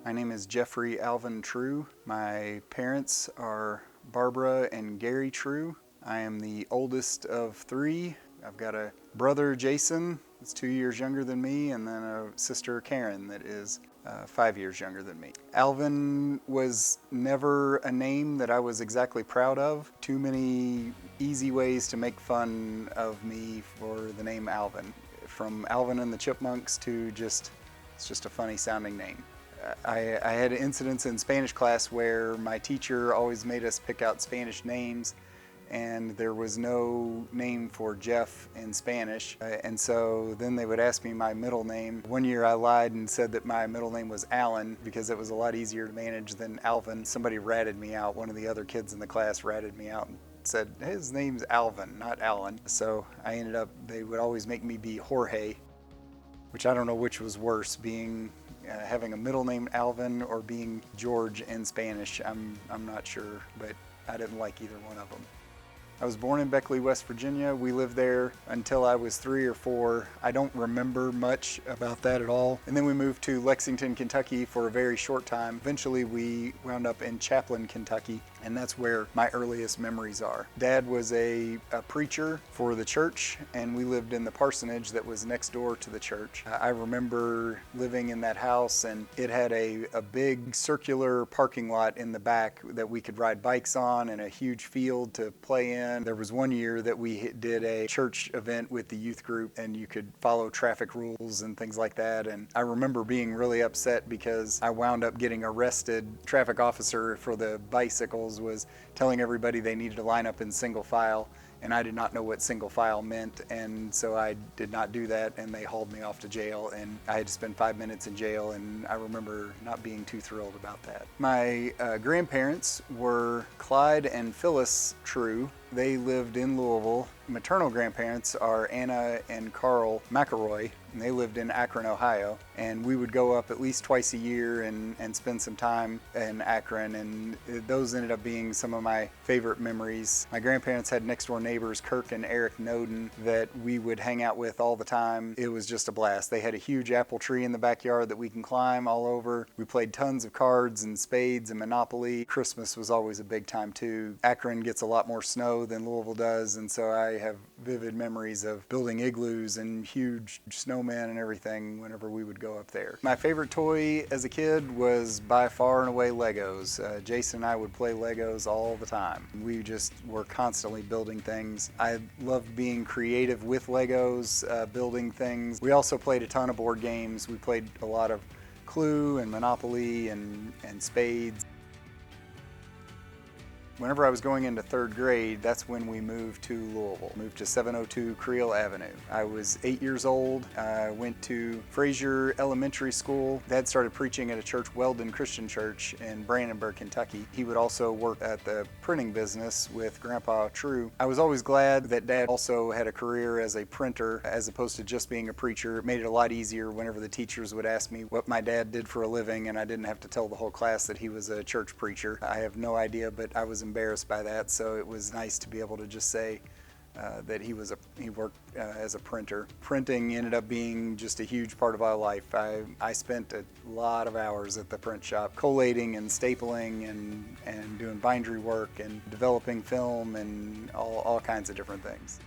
My name is Jeffrey Alvin True. My parents are Barbara and Gary True. I am the oldest of three. I've got a brother, Jason, that's 2 years younger than me, and then a sister, Karen, that is 5 years younger than me. Alvin was never a name that I was exactly proud of. Too many easy ways to make fun of me for the name Alvin. From Alvin and the Chipmunks to it's just a funny sounding name. I had incidents in Spanish class where my teacher always made us pick out Spanish names, and there was no name for Jeff in Spanish. And so then they would ask me my middle name. One year I lied and said that my middle name was Alan because it was a lot easier to manage than Alvin. Somebody ratted me out. One of the other kids in the class ratted me out and said, his name's Alvin, not Alan. So I ended up, they would always make me be Jorge, which I don't know which was worse, being having a middle name Alvin or being George in Spanish. I'm not sure, but I didn't like either one of them. I was born in Beckley, West Virginia. We lived there until I was 3 or 4. I don't remember much about that at all. And then we moved to Lexington, Kentucky for a very short time. Eventually we wound up in Chaplin, Kentucky, and that's where my earliest memories are. Dad was a preacher for the church, and we lived in the parsonage that was next door to the church. I remember living in that house, and it had a big circular parking lot in the back that we could ride bikes on and a huge field to play in. There was one year that we did a church event with the youth group, and you could follow traffic rules and things like that. And I remember being really upset because I wound up getting arrested. Traffic officer for the bicycles was telling everybody they needed to line up in single file, and I did not know what single file meant, and so I did not do that, and they hauled me off to jail, and I had to spend 5 minutes in jail, and I remember not being too thrilled about that. My grandparents were Clyde and Phyllis True. They lived in Louisville. Maternal grandparents are Anna and Carl McElroy, and they lived in Akron, Ohio. And we would go up at least twice a year and spend some time in Akron, and those ended up being some of my favorite memories. My grandparents had next door neighbors, Kirk and Eric Noden, that we would hang out with all the time. It was just a blast. They had a huge apple tree in the backyard that we can climb all over. We played tons of cards and spades and Monopoly. Christmas was always a big time too. Akron gets a lot more snow than Louisville does, and so I have vivid memories of building igloos and huge snowmen and everything whenever we would go up there. My favorite toy as a kid was by far and away Legos. Jason and I would play Legos all the time. We just were constantly building things. I loved being creative with Legos, building things. We also played a ton of board games. We played a lot of Clue and Monopoly and spades. Whenever I was going into 3rd grade, that's when we moved to Louisville. Moved to 702 Creel Avenue. I was 8 years old. I went to Frazier Elementary School. Dad started preaching at a church, Weldon Christian Church in Brandenburg, Kentucky. He would also work at the printing business with Grandpa True. I was always glad that Dad also had a career as a printer as opposed to just being a preacher. It made it a lot easier whenever the teachers would ask me what my dad did for a living, and I didn't have to tell the whole class that he was a church preacher. I have no idea, but I was embarrassed by that, so it was nice to be able to just say that he worked as a printer. Printing ended up being just a huge part of our life. I spent a lot of hours at the print shop, collating and stapling and doing bindery work and developing film and all kinds of different things.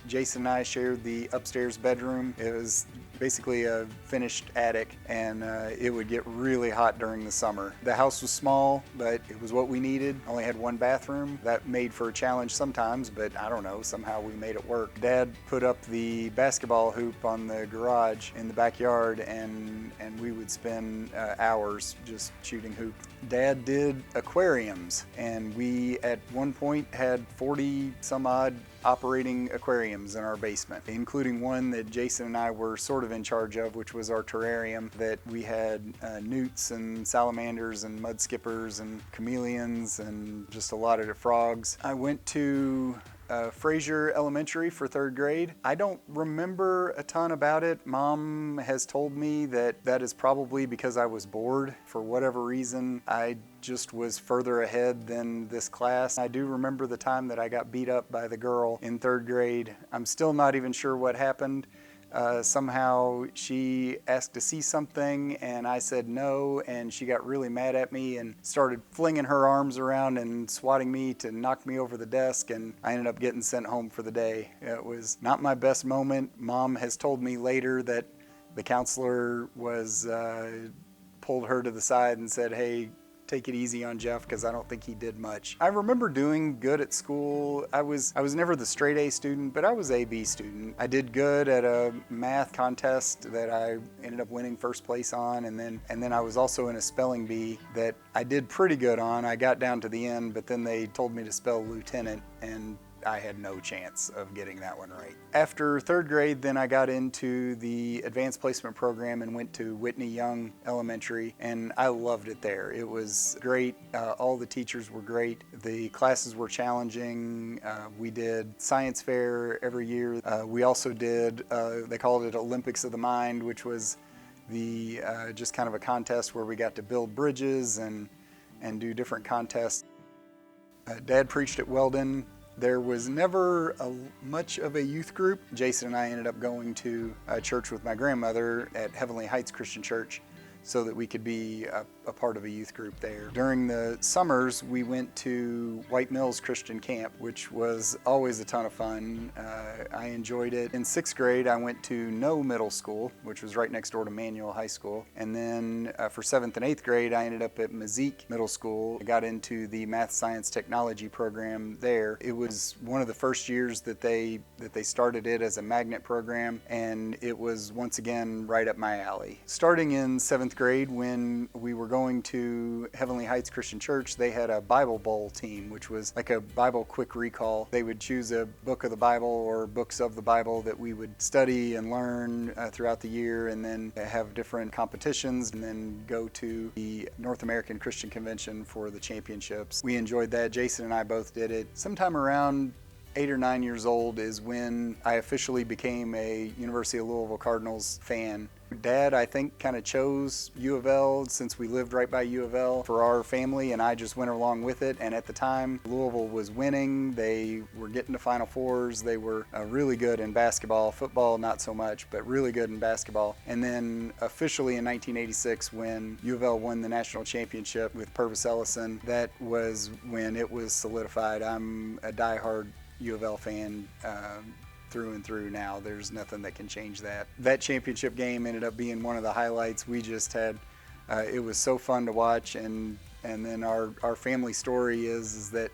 Jason and I shared the upstairs bedroom. It was basically a finished attic, and it would get really hot during the summer. The house was small, but it was what we needed. Only had one bathroom. That made for a challenge sometimes, but I don't know, somehow we made it work. Dad put up the basketball hoop on the garage in the backyard, and we would spend hours just shooting hoops. Dad did aquariums, and we at one point had 40 some odd operating aquariums in our basement, including one that Jason and I were sort of in charge of, which was our terrarium, that we had newts and salamanders and mud skippers and chameleons and just a lot of frogs. I went to Frazier Elementary for 3rd grade. I don't remember a ton about it. Mom has told me that is probably because I was bored. For whatever reason, I just was further ahead than this class. I do remember the time that I got beat up by the girl in 3rd grade. I'm still not even sure what happened. Somehow she asked to see something and I said no, and she got really mad at me and started flinging her arms around and swatting me to knock me over the desk, and I ended up getting sent home for the day. It was not my best moment. Mom has told me later that the counselor pulled her to the side and said, "Hey, take it easy on Jeff, because I don't think he did much." I remember doing good at school. I was never the straight A student, but I was a B student. I did good at a math contest that I ended up winning first place on, and then I was also in a spelling bee that I did pretty good on. I got down to the end, but then they told me to spell lieutenant, and I had no chance of getting that one right. After third grade, then I got into the advanced placement program and went to Whitney Young Elementary, and I loved it there. It was great. All the teachers were great. The classes were challenging. We did science fair every year. We also did, they called it Olympics of the Mind, which was just kind of a contest where we got to build bridges and do different contests. Dad preached at Weldon. There was never much of a youth group. Jason and I ended up going to church with my grandmother at Heavenly Heights Christian Church so that we could be a part of a youth group there. During the summers, we went to White Mills Christian Camp, which was always a ton of fun. I enjoyed it. In sixth grade, I went to No Middle School, which was right next door to Manual High School. And then for seventh and eighth grade, I ended up at Mazik Middle School. I got into the math, science, technology program there. It was one of the first years that they started it as a magnet program, and it was once again right up my alley. Starting in seventh grade, when we were going to Heavenly Heights Christian Church, they had a Bible Bowl team, which was like a Bible quick recall. They would choose a book of the Bible or books of the Bible that we would study and learn throughout the year, and then have different competitions, and then go to the North American Christian Convention for the championships. We enjoyed that. Jason and I both did it. Sometime around 8 or 9 years old is when I officially became a University of Louisville Cardinals fan. Dad, I think, kind of chose U of L since we lived right by U of L for our family, and I just went along with it. And at the time, Louisville was winning. They were getting to Final Fours. They were really good in basketball. Football, not so much, but really good in basketball. And then officially in 1986, when U of L won the national championship with Purvis Ellison, that was when it was solidified. I'm a diehard U of L fan through and through now. There's nothing that can change that. That championship game ended up being one of the highlights. We just had, it was so fun to watch, and then our family story is that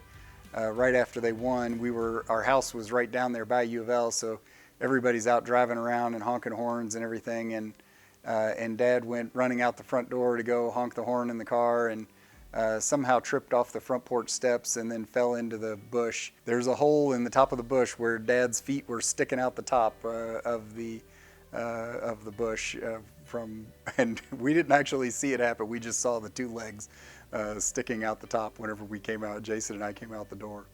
right after they won, our house was right down there by U of L, so everybody's out driving around and honking horns and everything, and Dad went running out the front door to go honk the horn in the car, and somehow tripped off the front porch steps and then fell into the bush. There's a hole in the top of the bush where Dad's feet were sticking out the top of the bush and we didn't actually see it happen. We just saw the two legs sticking out the top whenever we came out. Jason and I came out the door.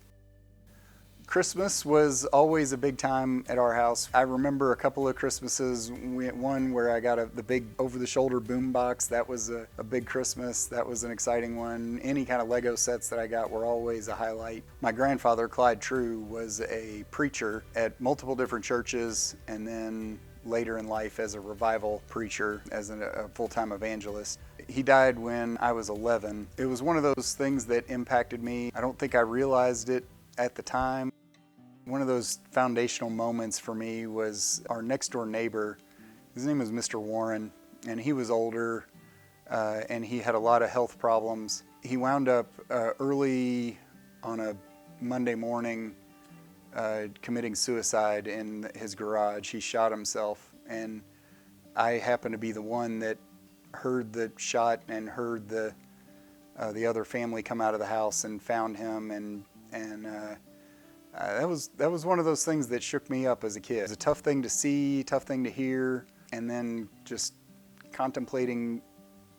Christmas was always a big time at our house. I remember a couple of Christmases. One where I got the big over-the-shoulder boom box. That was a big Christmas. That was an exciting one. Any kind of Lego sets that I got were always a highlight. My grandfather, Clyde True, was a preacher at multiple different churches, and then later in life as a revival preacher, as a full-time evangelist. He died when I was 11. It was one of those things that impacted me. I don't think I realized it at the time. One of those foundational moments for me was our next door neighbor. His name was Mr. Warren, and he was older, and he had a lot of health problems. He wound up early on a Monday morning committing suicide in his garage. He shot himself, and I happened to be the one that heard the shot and heard the other family come out of the house and found him, and that was one of those things that shook me up as a kid. It was a tough thing to see, tough thing to hear, and then just contemplating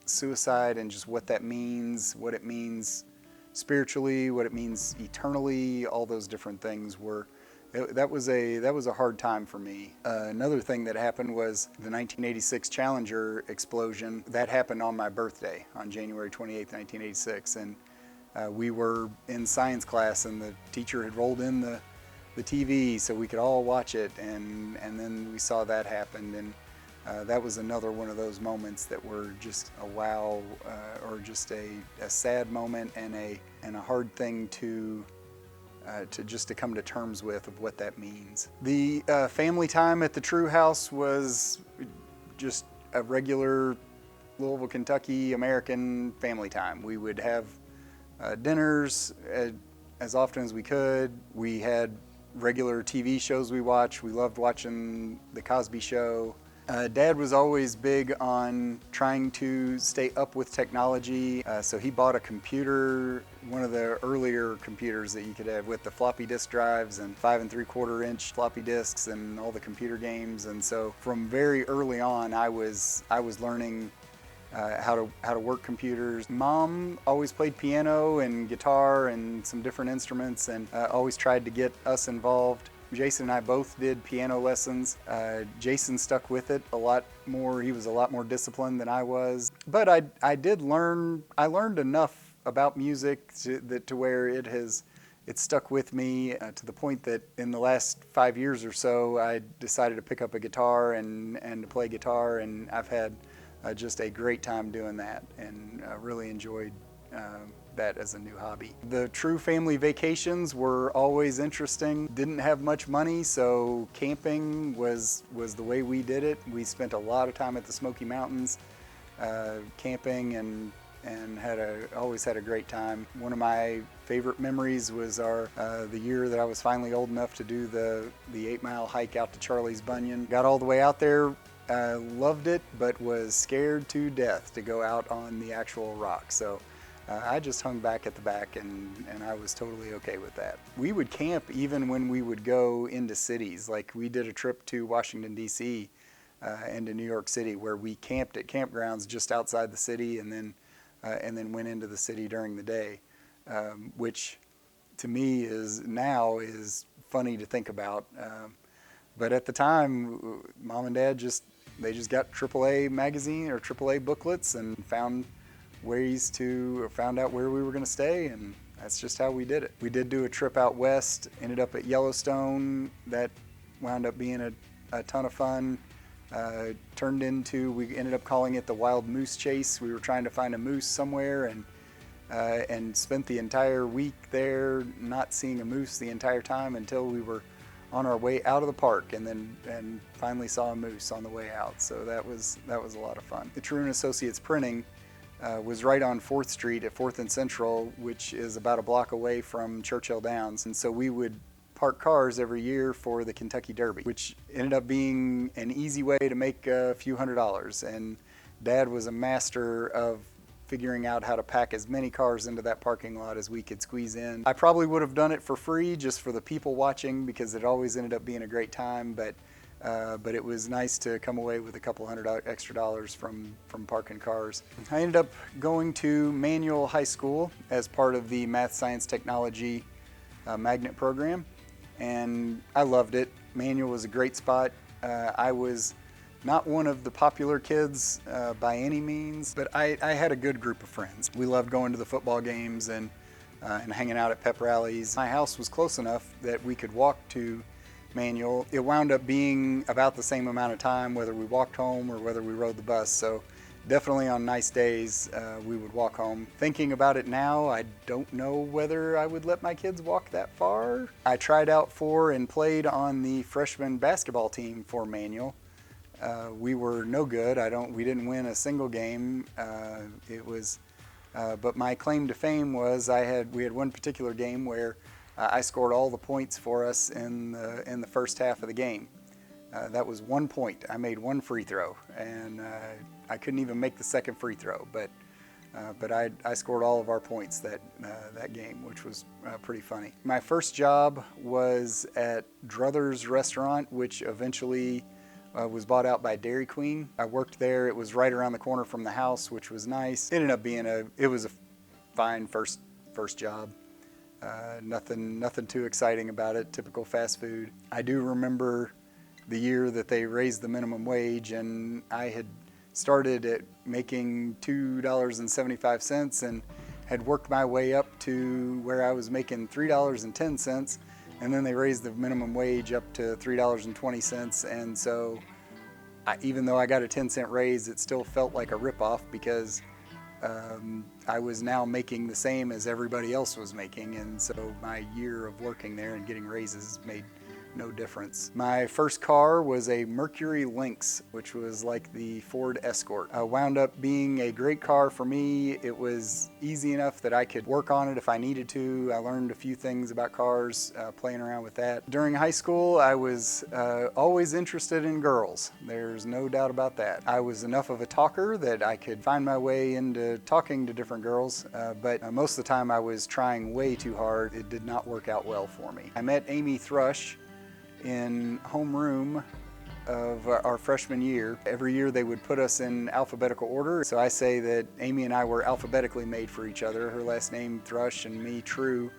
suicide and just what that means, what it means spiritually, what it means eternally, all those different things that was a hard time for me. Another thing that happened was the 1986 Challenger explosion. That happened on my birthday, on January 28th, 1986, and we were in science class, and the teacher had rolled in the TV so we could all watch it, and then we saw that happen, and that was another one of those moments that were just a wow, or just a sad moment and a hard thing to just to come to terms with of what that means. The family time at the True House was just a regular Louisville, Kentucky American family time. We would have dinners as often as we could. We had regular TV shows we watched. We loved watching The Cosby Show. Dad was always big on trying to stay up with technology, so he bought a computer, one of the earlier computers that you could have with the floppy disk drives and 5 3/4-inch floppy disks and all the computer games. And so from very early on, I was learning how to work computers. Mom always played piano and guitar and some different instruments, and always tried to get us involved. Jason and I both did piano lessons. Jason stuck with it a lot more. He was a lot more disciplined than I was. But I learned enough about music to where it stuck with me to the point that in the last 5 years or so, I decided to pick up a guitar and to play guitar, and I've had just a great time doing that, and really enjoyed that as a new hobby. The True family vacations were always interesting. Didn't have much money, so camping was the way we did it. We spent a lot of time at the Smoky Mountains camping, and always had a great time. One of my favorite memories was the year that I was finally old enough to do the 8-mile hike out to Charlie's Bunyan. Got all the way out there. Loved it, but was scared to death to go out on the actual rock. So I just hung back at the back, and I was totally okay with that. We would camp even when we would go into cities. Like we did a trip to Washington, D.C. And to New York City, where we camped at campgrounds just outside the city, and then went into the city during the day, which to me is funny to think about. But at the time, Mom and Dad just got AAA magazine or AAA booklets and found out where we were going to stay, and that's just how we did it. We did do a trip out west, ended up at Yellowstone. That wound up being a ton of fun. We ended up calling it the Wild Moose Chase. We were trying to find a moose somewhere, and spent the entire week there not seeing a moose the entire time until we were on our way out of the park, and finally saw a moose on the way out. So that was a lot of fun. The True & Associates Printing was right on 4th Street at 4th and Central, which is about a block away from Churchill Downs. And so we would park cars every year for the Kentucky Derby, which ended up being an easy way to make a few $100s. And Dad was a master of figuring out how to pack as many cars into that parking lot as we could squeeze in. I probably would have done it for free just for the people watching, because it always ended up being a great time, but it was nice to come away with a couple $100 extra from parking cars. I ended up going to Manual High School as part of the Math, Science, Technology magnet program, and I loved it. Manual was a great spot. I was not one of the popular kids by any means, but I had a good group of friends. We loved going to the football games and hanging out at pep rallies. My house was close enough that we could walk to Manual. It wound up being about the same amount of time whether we walked home or whether we rode the bus. So definitely on nice days we would walk home. Thinking about it now, I don't know whether I would let my kids walk that far. I tried out for and played on the freshman basketball team for Manual. We were no good. We didn't win a single game. But my claim to fame was we had one particular game where I scored all the points for us in the first half of the game. That was 1 point. I made one free throw, and I couldn't even make the second free throw. But I scored all of our points that game, which was pretty funny. My first job was at Druthers Restaurant, which eventually was bought out by Dairy Queen. I worked there. It was right around the corner from the house, which was nice. It ended up being it was a fine first job. Nothing too exciting about it. Typical fast food. I do remember the year that they raised the minimum wage, and I had started at making $2.75 and had worked my way up to where I was making $3.10. And then they raised the minimum wage up to $3.20. And so even though I got a 10-cent raise, it still felt like a ripoff because I was now making the same as everybody else was making. And so my year of working there and getting raises made no difference. My first car was a Mercury Lynx, which was like the Ford Escort. Wound up being a great car for me. It was easy enough that I could work on it if I needed to. I learned a few things about cars playing around with that. During high school, I was always interested in girls. There's no doubt about that. I was enough of a talker that I could find my way into talking to different girls, but most of the time I was trying way too hard. It did not work out well for me. I met Amy Thrush in homeroom of our freshman year. Every year they would put us in alphabetical order. So I say that Amy and I were alphabetically made for each other. Her last name Thrush and me True.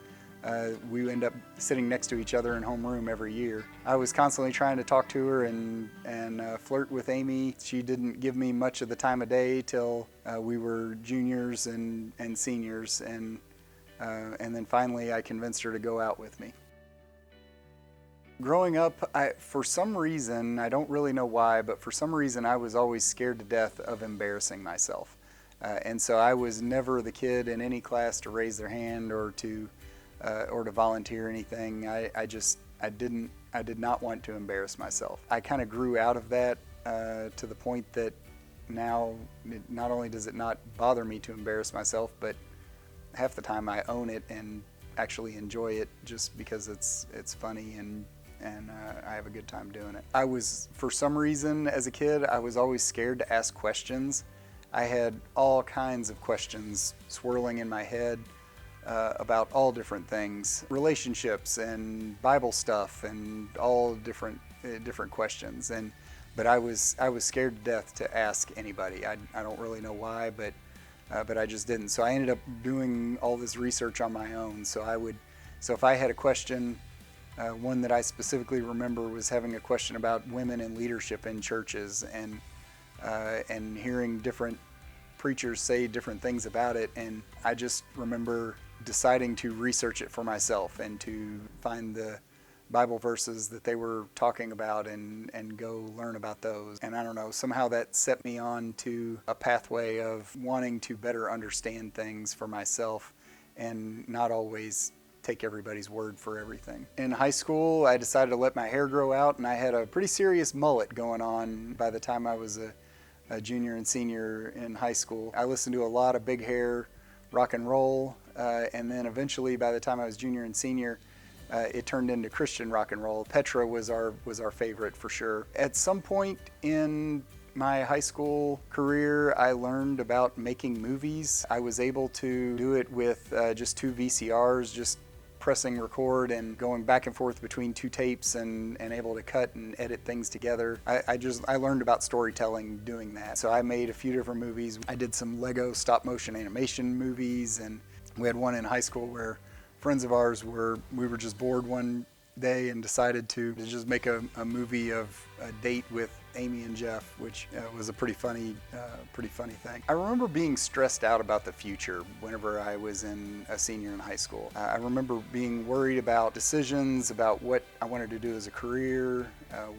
We end up sitting next to each other in homeroom every year. I was constantly trying to talk to her and flirt with Amy. She didn't give me much of the time of day till we were juniors and seniors, and then finally I convinced her to go out with me. Growing up, for some reason, I don't really know why, but for some reason I was always scared to death of embarrassing myself. And so I was never the kid in any class to raise their hand or to volunteer anything. I did not want to embarrass myself. I kind of grew out of that to the point that now not only does it not bother me to embarrass myself, but half the time I own it and actually enjoy it just because it's funny and I have a good time doing it. I was, for some reason as a kid, I was always scared to ask questions. I had all kinds of questions swirling in my head about all different things, relationships and Bible stuff and all different questions. But I was scared to death to ask anybody. I don't really know why, but I just didn't. So I ended up doing all this research on my own. So if I had a question, one that I specifically remember was having a question about women in leadership in churches and hearing different preachers say different things about it. And I just remember deciding to research it for myself and to find the Bible verses that they were talking about and go learn about those. And I don't know, somehow that set me on to a pathway of wanting to better understand things for myself and not always take everybody's word for everything. In high school, I decided to let my hair grow out, and I had a pretty serious mullet going on by the time I was a junior and senior in high school. I listened to a lot of big hair rock and roll, and then eventually by the time I was junior and senior, it turned into Christian rock and roll. Petra was our favorite for sure. At some point in my high school career, I learned about making movies. I was able to do it with just 2 VCRs, just pressing record and going back and forth between 2 tapes and able to cut and edit things together. I learned about storytelling doing that. So I made a few different movies. I did some Lego stop motion animation movies, and we had one in high school where friends of ours we were just bored one day and decided to just make a movie of a date with Amy and Jeff, which was a pretty funny thing. I remember being stressed out about the future whenever I was a senior in high school. I remember being worried about decisions, about what I wanted to do as a career,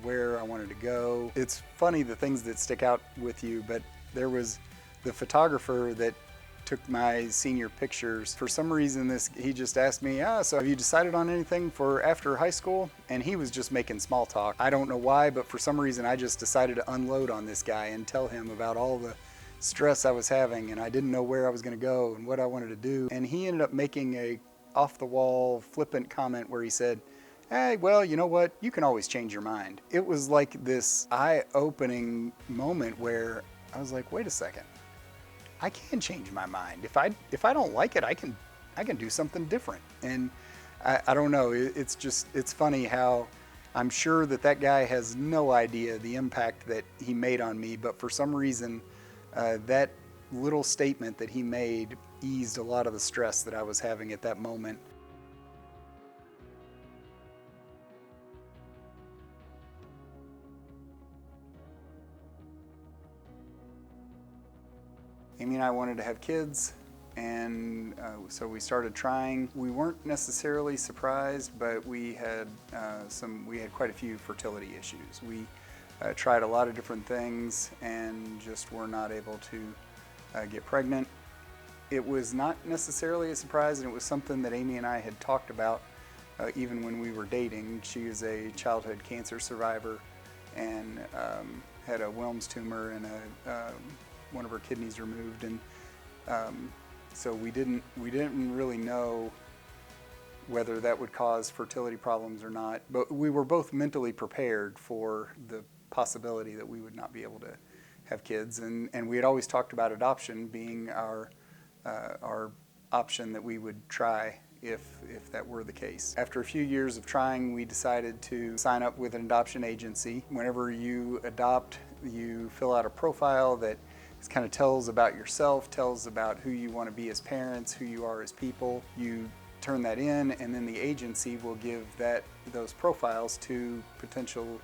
where I wanted to go. It's funny the things that stick out with you, but there was the photographer that took my senior pictures. For some reason, he just asked me, so have you decided on anything for after high school? And he was just making small talk. I don't know why, but for some reason I just decided to unload on this guy and tell him about all the stress I was having, and I didn't know where I was going to go and what I wanted to do. And he ended up making a off-the-wall flippant comment where he said, hey, well, you know what? You can always change your mind. It was like this eye-opening moment where I was like, wait a second. I can change my mind. If I don't like it, I can do something different. And I don't know. It's funny how I'm sure that guy has no idea the impact that he made on me. But for some reason, that little statement that he made eased a lot of the stress that I was having at that moment. Amy and I wanted to have kids. and so we started trying. We weren't necessarily surprised, but we had quite a few fertility issues. We tried a lot of different things and just were not able to get pregnant. It was not necessarily a surprise, and it was something that Amy and I had talked about even when we were dating. She is a childhood cancer survivor and had a Wilms tumor and one of her kidneys removed, and so we didn't really know whether that would cause fertility problems or not. But we were both mentally prepared for the possibility that we would not be able to have kids, and we had always talked about adoption being our option that we would try if that were the case. After a few years of trying, we decided to sign up with an adoption agency. Whenever you adopt, you fill out a profile that kind of tells about yourself, tells about who you want to be as parents, who you are as people. You turn that in, and then the agency will give those profiles to potential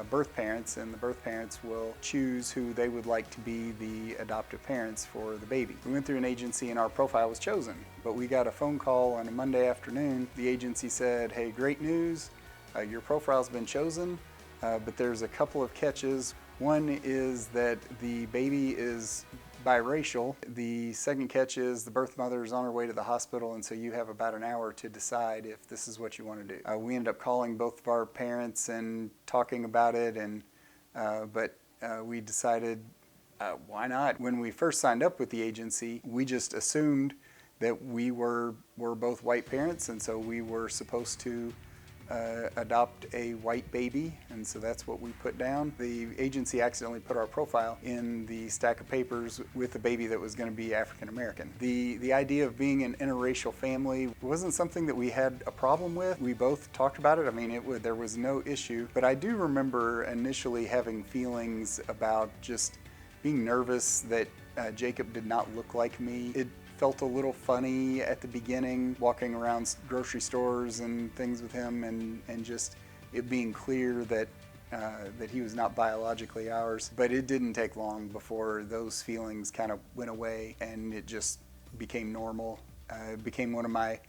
birth parents, and the birth parents will choose who they would like to be the adoptive parents for the baby. We went through an agency and our profile was chosen, but we got a phone call on a Monday afternoon. The agency said, "Hey, great news, your profile's been chosen, but there's a couple of catches. One is that the baby is biracial. The second catch is the birth mother is on her way to the hospital, and so you have about an hour to decide if this is what you want to do." We ended up calling both of our parents and talking about it, and but we decided why not. When we first signed up with the agency, we just assumed that we were both white parents, and so we were supposed to adopt a white baby, and so that's what we put down. The agency accidentally put our profile in the stack of papers with a baby that was going to be African American. The idea of being an interracial family wasn't something that we had a problem with. We both talked about it. I mean, there was no issue, but I do remember initially having feelings about just being nervous that Jacob did not look like me. It felt a little funny at the beginning, walking around grocery stores and things with him, and just it being clear that he was not biologically ours. But it didn't take long before those feelings kind of went away, and it just became normal. It became one of my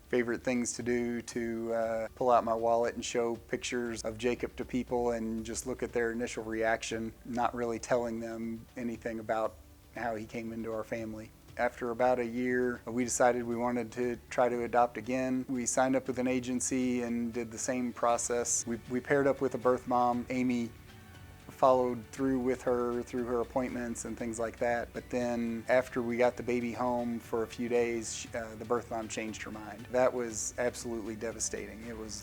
favorite things to do, to pull out my wallet and show pictures of Jacob to people and just look at their initial reaction, not really telling them anything about how he came into our family. After about a year, we decided we wanted to try to adopt again. We signed up with an agency and did the same process. We paired up with a birth mom. Amy followed through with her through her appointments and things like that. But then after we got the baby home for a few days, the birth mom changed her mind. That was absolutely devastating.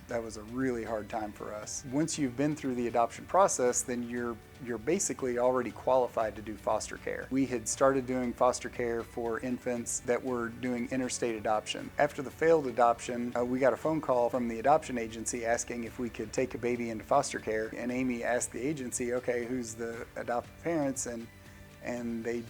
That was a really hard time for us. Once you've been through the adoption process, then you're basically already qualified to do foster care. We had started doing foster care for infants that were doing interstate adoption. After the failed adoption, we got a phone call from the adoption agency asking if we could take a baby into foster care, and Amy asked the agency, okay, who's the adoptive parents, and they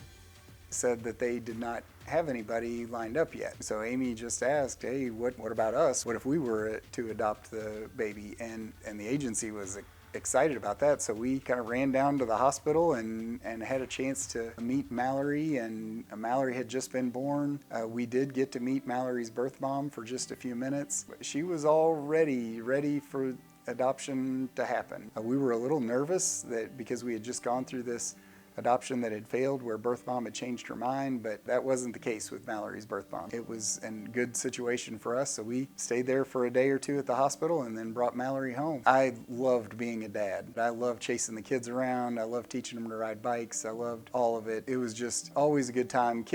said that they did not have anybody lined up yet. So Amy just asked, hey, what about us? What if we were to adopt the baby? And the agency was excited about that, so we kind of ran down to the hospital and had a chance to meet Mallory, and Mallory had just been born. We did get to meet Mallory's birth mom for just a few minutes. She was already ready for adoption to happen. We were a little nervous because we had just gone through this adoption that had failed where birth mom had changed her mind, but that wasn't the case with Mallory's birth mom. It was a good situation for us, so we stayed there for a day or two at the hospital and then brought Mallory home. I loved being a dad. I loved chasing the kids around. I loved teaching them to ride bikes. I loved all of it. It was just always a good time.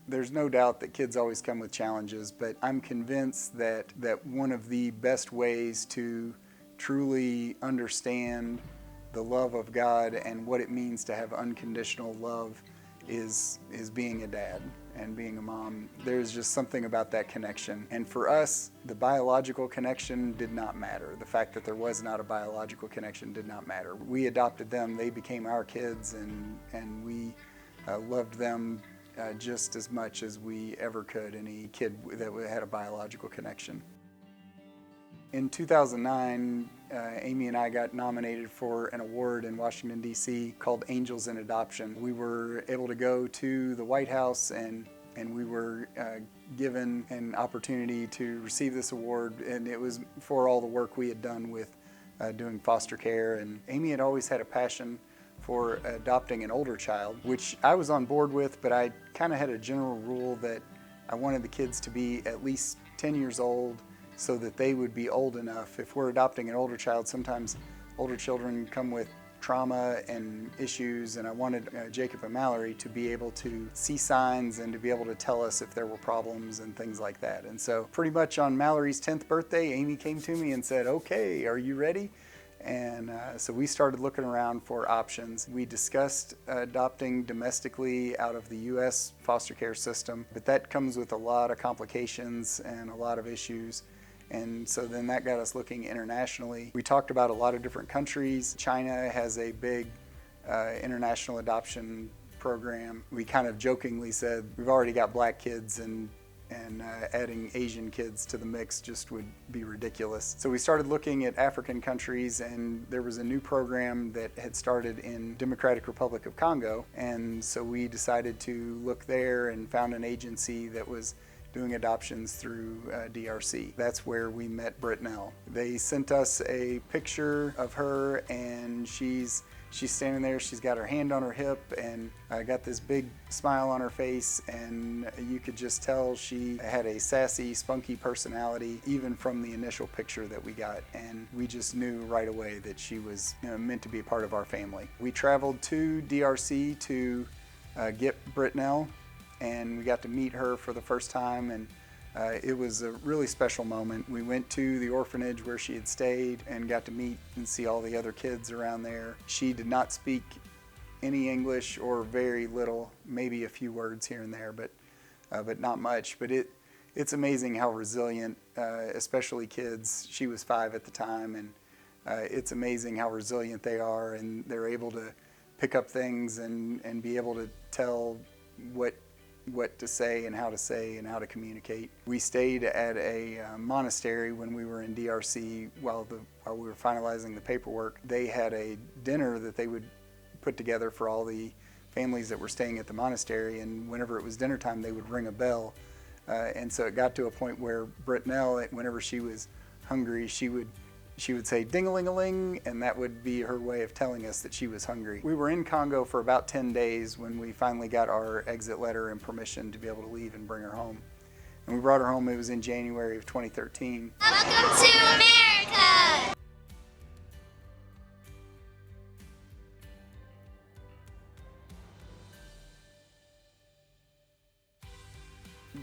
There's no doubt that kids always come with challenges, but I'm convinced that one of the best ways to truly understand the love of God and what it means to have unconditional love is being a dad and being a mom. There's just something about that connection. And for us, the biological connection did not matter. The fact that there was not a biological connection did not matter. We adopted them, they became our kids, and we loved them just as much as we ever could any kid that had a biological connection. In 2009, Amy and I got nominated for an award in Washington, D.C. called Angels in Adoption. We were able to go to the White House and and we were given an opportunity to receive this award, and it was for all the work we had done with doing foster care. And Amy had always had a passion for adopting an older child, which I was on board with, but I kind of had a general rule that I wanted the kids to be at least 10 years old so that they would be old enough. If we're adopting an older child, sometimes older children come with trauma and issues, and I wanted Jacob and Mallory to be able to see signs and to be able to tell us if there were problems and things like that. And so pretty much on Mallory's 10th birthday, Amy came to me and said, "Okay, are you ready?" And so we started looking around for options. We discussed adopting domestically out of the U.S. foster care system, but that comes with a lot of complications and a lot of issues. And so then that got us looking internationally. We talked about a lot of different countries. China has a big international adoption program. We kind of jokingly said, we've already got black kids, and adding Asian kids to the mix just would be ridiculous. So we started looking at African countries, and there was a new program that had started in Democratic Republic of Congo. And so we decided to look there and found an agency that was doing adoptions through DRC. That's where we met Britnell. They sent us a picture of her, and she's standing there. She's got her hand on her hip and got this big smile on her face, and you could just tell she had a sassy, spunky personality even from the initial picture that we got, and we just knew right away that she was meant to be a part of our family. We traveled to DRC to get Britnell, and we got to meet her for the first time, and it was a really special moment. We went to the orphanage where she had stayed and got to meet and see all the other kids around there. She did not speak any English, or very little, maybe a few words here and there, but not much. But it's amazing how resilient, especially kids. She was 5 at the time, and it's amazing how resilient they are, and they're able to pick up things and be able to tell what to say and how to communicate. We stayed at a monastery when we were in DRC while we were finalizing the paperwork. They had a dinner that they would put together for all the families that were staying at the monastery, and whenever it was dinner time, they would ring a bell. And so it got to a point where Britnell, whenever she was hungry, she would say ding-a-ling-a-ling, and that would be her way of telling us that she was hungry. We were in Congo for about 10 days when we finally got our exit letter and permission to be able to leave and bring her home. And we brought her home. It was in January of 2013. Welcome to America!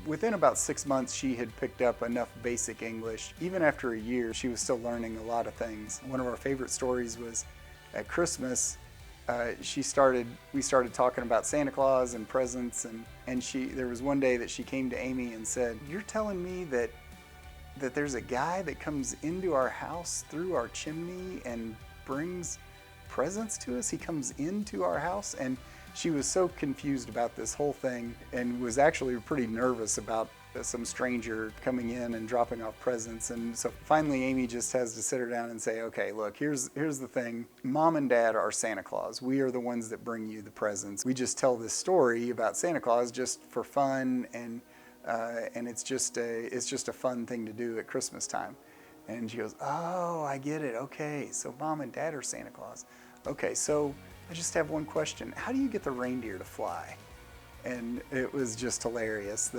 Within about 6 months, she had picked up enough basic English. Even after a year, she was still learning a lot of things. One of our favorite stories was at Christmas. We started talking about Santa Claus and presents, and there was one day that she came to Amy and said, "You're telling me that there's a guy that comes into our house through our chimney and brings presents to us? He comes into our house?" And she was so confused about this whole thing and was actually pretty nervous about some stranger coming in and dropping off presents. And so finally Amy just has to sit her down and say, "Okay, look, here's the thing. Mom and Dad are Santa Claus. We are the ones that bring you the presents. We just tell this story about Santa Claus just for fun, and it's just a fun thing to do at Christmas time." And she goes, "Oh, I get it. Okay, so Mom and Dad are Santa Claus. Okay, so I just have one question. How do you get the reindeer to fly?" And it was just hilarious,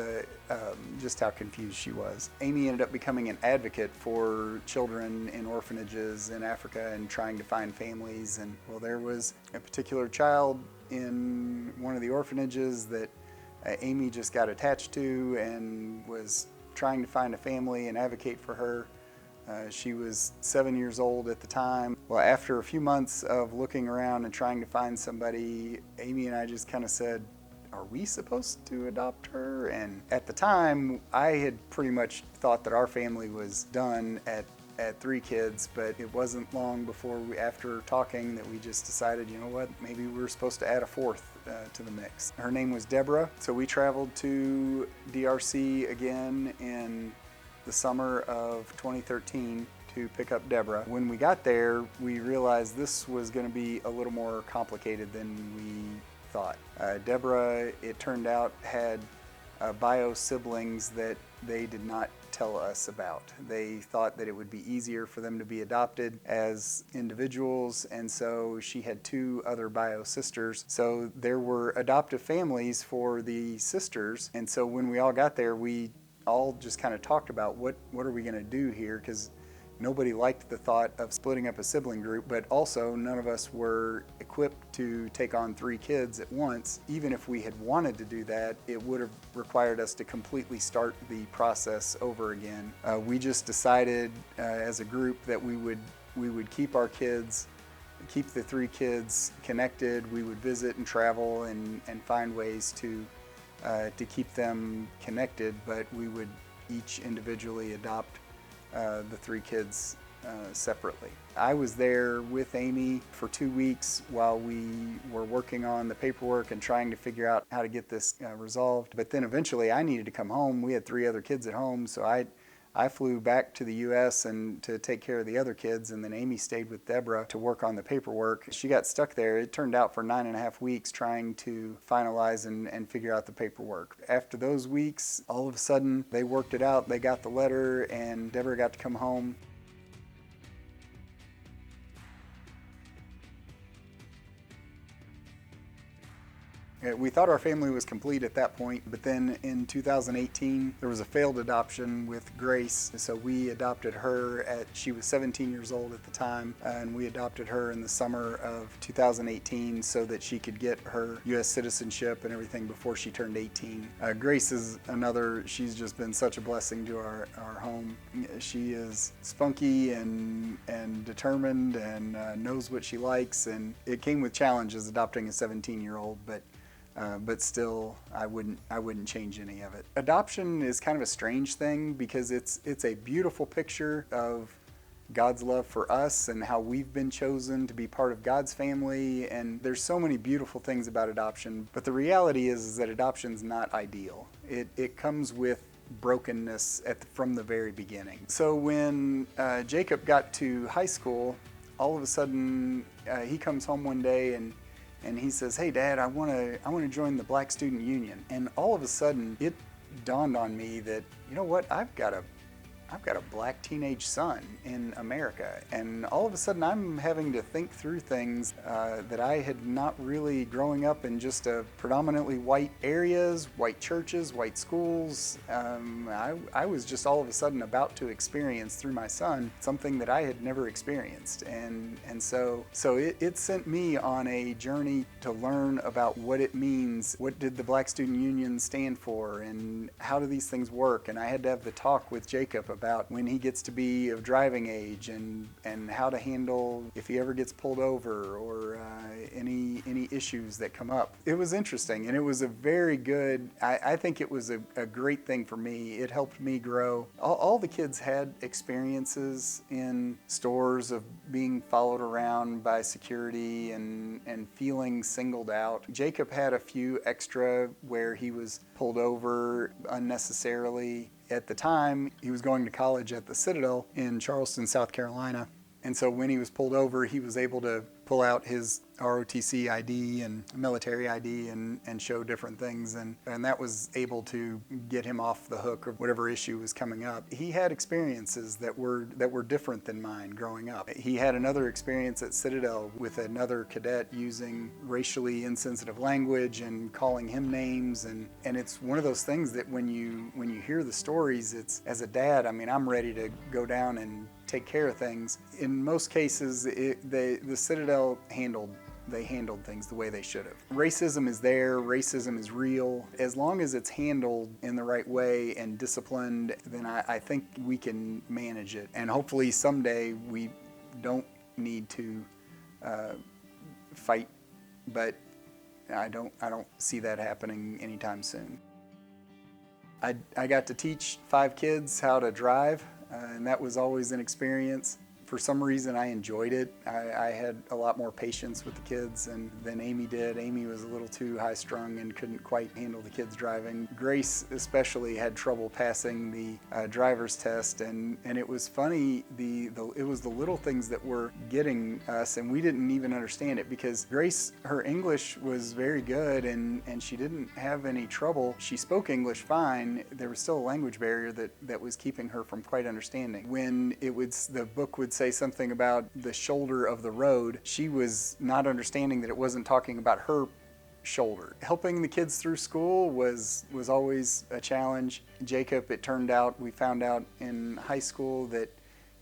just how confused she was. Amy ended up becoming an advocate for children in orphanages in Africa and trying to find families. And well, there was a particular child in one of the orphanages that Amy just got attached to and was trying to find a family and advocate for her. She was 7 years old at the time. Well, after a few months of looking around and trying to find somebody, Amy and I just kind of said, "Are we supposed to adopt her?" And at the time, I had pretty much thought that our family was done at 3 kids, but it wasn't long before after talking, that we just decided, you know what, maybe we were supposed to add a 4th to the mix. Her name was Deborah. So we traveled to DRC again in the summer of 2013 to pick up Deborah. When we got there, we realized this was going to be a little more complicated than we thought. Deborah, it turned out, had bio siblings that they did not tell us about. They thought that it would be easier for them to be adopted as individuals, and so she had two other bio sisters. So there were adoptive families for the sisters, and so when we all got there, we all just kind of talked about what are we going to do here, because nobody liked the thought of splitting up a sibling group, but also none of us were equipped to take on 3 kids at once. Even if we had wanted to do that, it would have required us to completely start the process over again. We just decided as a group that we would keep our kids, keep the 3 kids connected. We would visit and travel and find ways to keep them connected, but we would each individually adopt the 3 kids separately. I was there with Amy for 2 weeks while we were working on the paperwork and trying to figure out how to get this resolved. But then eventually I needed to come home. We had 3 other kids at home, so I flew back to the U.S. and to take care of the other kids, and then Amy stayed with Deborah to work on the paperwork. She got stuck there. It turned out for 9.5 weeks trying to finalize and figure out the paperwork. After those weeks, all of a sudden, they worked it out. They got the letter, and Deborah got to come home. We thought our family was complete at that point, but then in 2018, there was a failed adoption with Grace. So we adopted her she was 17 years old at the time, and we adopted her in the summer of 2018 so that she could get her U.S. citizenship and everything before she turned 18. Grace is she's just been such a blessing to our home. She is spunky and determined and knows what she likes, and it came with challenges adopting a 17-year-old, but still, I wouldn't change any of it. Adoption is kind of a strange thing because it's a beautiful picture of God's love for us and how we've been chosen to be part of God's family, and there's so many beautiful things about adoption, but the reality is that adoption's not ideal. It comes with brokenness from the very beginning. So when Jacob got to high school, all of a sudden he comes home one day and he says, "Hey Dad, I want to join the Black Student Union." And all of a sudden it dawned on me that, you know what, I've got a black teenage son in America, and all of a sudden I'm having to think through things that I had not really, growing up in just predominantly white areas, white churches, white schools. I was just all of a sudden about to experience through my son something that I had never experienced, and so it sent me on a journey to learn about what it means. What did the Black Student Union stand for, and how do these things work? And I had to have the talk with Jacob about when he gets to be of driving age and how to handle if he ever gets pulled over or any issues that come up. It was interesting, and it was a very good, I think it was a great thing for me. It helped me grow. All the kids had experiences in stores of being followed around by security and feeling singled out. Jacob had a few extra where he was pulled over unnecessarily. At the time, he was going to college at the Citadel in Charleston, South Carolina. And so when he was pulled over, he was able to pull out his ROTC ID and military ID and show different things. And that was able to get him off the hook of whatever issue was coming up. He had experiences that were different than mine growing up. He had another experience at Citadel with another cadet using racially insensitive language and calling him names. And it's one of those things that when you hear the stories, it's, as a dad, I mean, I'm ready to go down and take care of things. In most cases, the Citadel handled things the way they should have. Racism is there, racism is real. As long as it's handled in the right way and disciplined, then I think we can manage it. And hopefully someday we don't need to fight, but I don't see that happening anytime soon. I got to teach 5 kids how to drive, and that was always an experience. For some reason, I enjoyed it. I had a lot more patience with the kids than Amy did. Amy was a little too high-strung and couldn't quite handle the kids driving. Grace especially had trouble passing the driver's test, and it was funny. It was the little things that were getting us, and we didn't even understand it, because Grace, her English was very good, and she didn't have any trouble. She spoke English fine. There was still a language barrier that was keeping her from quite understanding. When the book would say something about the shoulder of the road, she was not understanding that it wasn't talking about her shoulder. Helping the kids through school was always a challenge. Jacob, we found out in high school that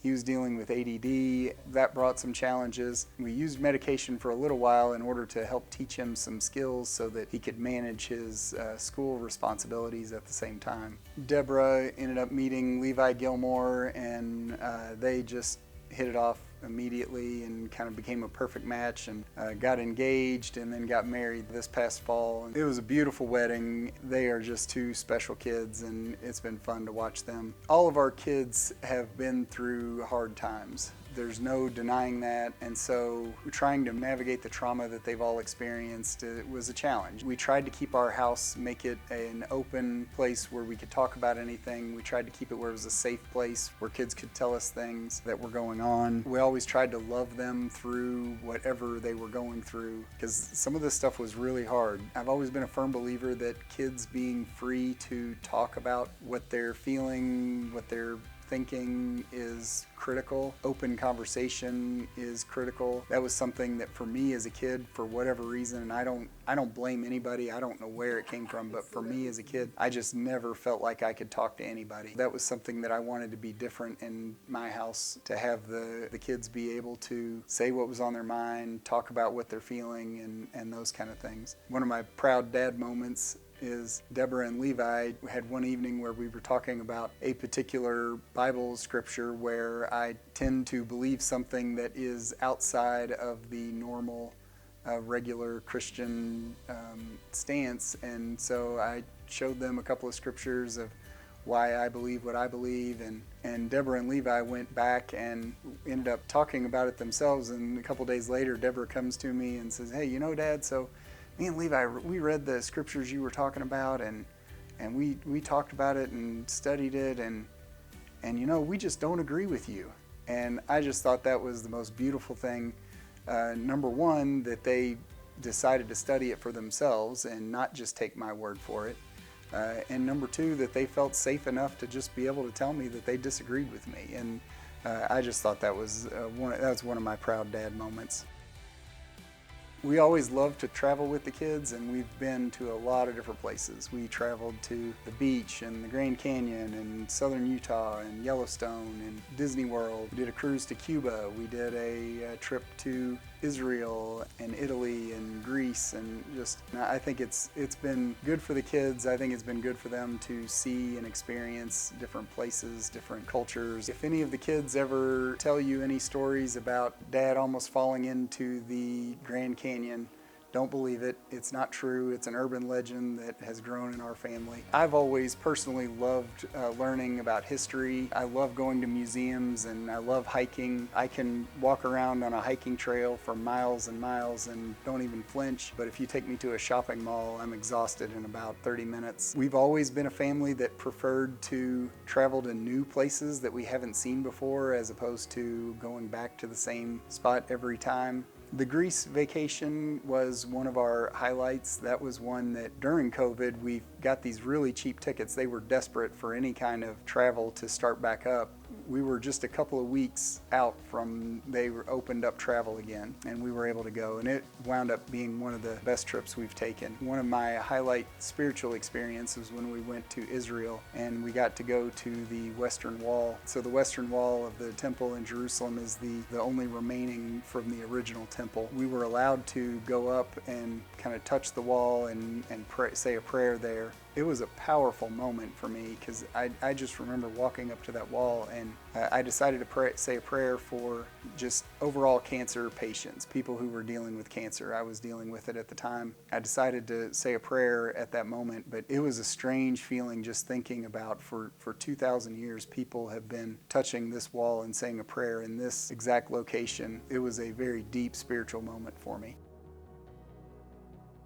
he was dealing with ADD. That brought some challenges. We used medication for a little while in order to help teach him some skills so that he could manage his school responsibilities at the same time. Deborah ended up meeting Levi Gilmore, and they just hit it off immediately and kind of became a perfect match, and got engaged and then got married this past fall. It was a beautiful wedding. They are just two special kids, and it's been fun to watch them. All of our kids have been through hard times. There's no denying that, and so trying to navigate the trauma that they've all experienced, it was a challenge. We tried to keep our house, make it an open place where we could talk about anything. We tried to keep it where it was a safe place where kids could tell us things that were going on. We always tried to love them through whatever they were going through, because some of this stuff was really hard. I've always been a firm believer that kids being free to talk about what they're feeling, what they're thinking is critical. Open conversation is critical. That was something that for me as a kid, for whatever reason, and I don't blame anybody, I don't know where it came from, but for me as a kid, I just never felt like I could talk to anybody. That was something that I wanted to be different in my house, to have the kids be able to say what was on their mind, talk about what they're feeling, and those kind of things. One of my proud dad moments is Deborah and Levi had one evening where we were talking about a particular Bible scripture where I tend to believe something that is outside of the normal, regular Christian stance. And so I showed them a couple of scriptures of why I believe what I believe, and Deborah and Levi went back and ended up talking about it themselves. And a couple days later, Deborah comes to me and says, "Hey, Dad, so me and Levi, we read the scriptures you were talking about, and we talked about it and studied it, and we just don't agree with you." And I just thought that was the most beautiful thing. Number one, that they decided to study it for themselves and not just take my word for it. And number two, that they felt safe enough to just be able to tell me that they disagreed with me. And I just thought that was one of my proud dad moments. We always love to travel with the kids, and we've been to a lot of different places. We traveled to the beach and the Grand Canyon and southern Utah and Yellowstone and Disney World. We did a cruise to Cuba. We did a trip to Israel and Italy and Greece, and I think it's been good for the kids. I think it's been good for them to see and experience different places, different cultures. If any of the kids ever tell you any stories about Dad almost falling into the Grand Canyon, don't believe it. It's not true. It's an urban legend that has grown in our family. I've always personally loved learning about history. I love going to museums, and I love hiking. I can walk around on a hiking trail for miles and miles and don't even flinch. But if you take me to a shopping mall, I'm exhausted in about 30 minutes. We've always been a family that preferred to travel to new places that we haven't seen before, as opposed to going back to the same spot every time. The Greece vacation was one of our highlights. That was one that during COVID, we got these really cheap tickets. They were desperate for any kind of travel to start back up. We were just a couple of weeks out from they opened up travel again, and we were able to go, and it wound up being one of the best trips we've taken. One of my highlight spiritual experiences was when we went to Israel, and we got to go to the Western Wall. So the Western Wall of the temple in Jerusalem is the only remaining from the original temple. We were allowed to go up and kind of touch the wall and say a prayer there. It was a powerful moment for me because I just remember walking up to that wall, and I decided to say a prayer for just overall cancer patients, people who were dealing with cancer. I was dealing with it at the time. I decided to say a prayer at that moment, but it was a strange feeling just thinking about for 2,000 years people have been touching this wall and saying a prayer in this exact location. It was a very deep spiritual moment for me.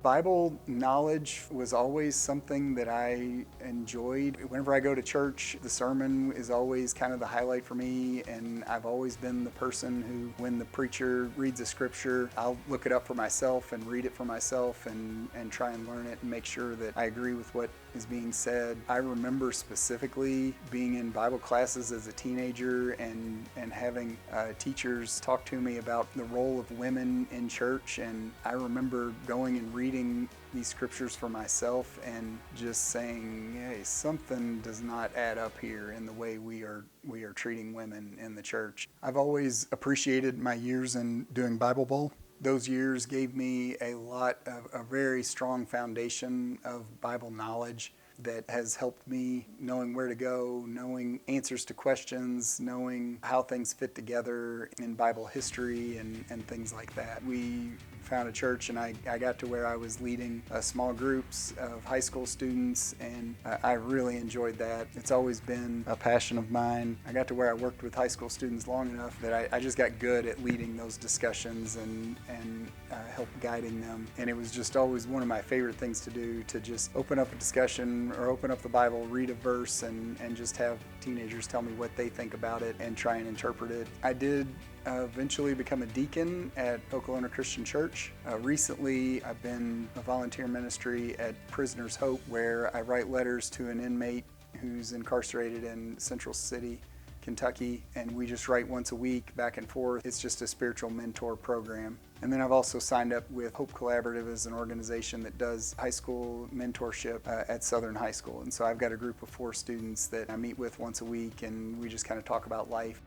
Bible knowledge was always something that I enjoyed. Whenever I go to church, the sermon is always kind of the highlight for me, and I've always been the person who, when the preacher reads a scripture, I'll look it up for myself and read it for myself and try and learn it and make sure that I agree with what is being said. I remember specifically being in Bible classes as a teenager and having teachers talk to me about the role of women in church, and I remember going and reading these scriptures for myself and just saying, hey, something does not add up here in the way we are treating women in the church. I've always appreciated my years in doing Bible Bowl. Those years gave me a very strong foundation of Bible knowledge that has helped me knowing where to go, knowing answers to questions, knowing how things fit together in Bible history and things like that. We found a church, and I got to where I was leading small groups of high school students, and I really enjoyed that. It's always been a passion of mine. I got to where I worked with high school students long enough that I just got good at leading those discussions and help guiding them. And it was just always one of my favorite things to do, to just open up a discussion or open up the Bible, read a verse, and just have teenagers tell me what they think about it and try and interpret it. I did eventually become a deacon at Okolona Christian Church. Recently, I've been a volunteer ministry at Prisoner's Hope, where I write letters to an inmate who's incarcerated in Central City, Kentucky, and we just write once a week back and forth. It's just a spiritual mentor program. And then I've also signed up with Hope Collaborative as an organization that does high school mentorship at Southern High School. And so I've got a group of 4 students that I meet with once a week, and we just kind of talk about life.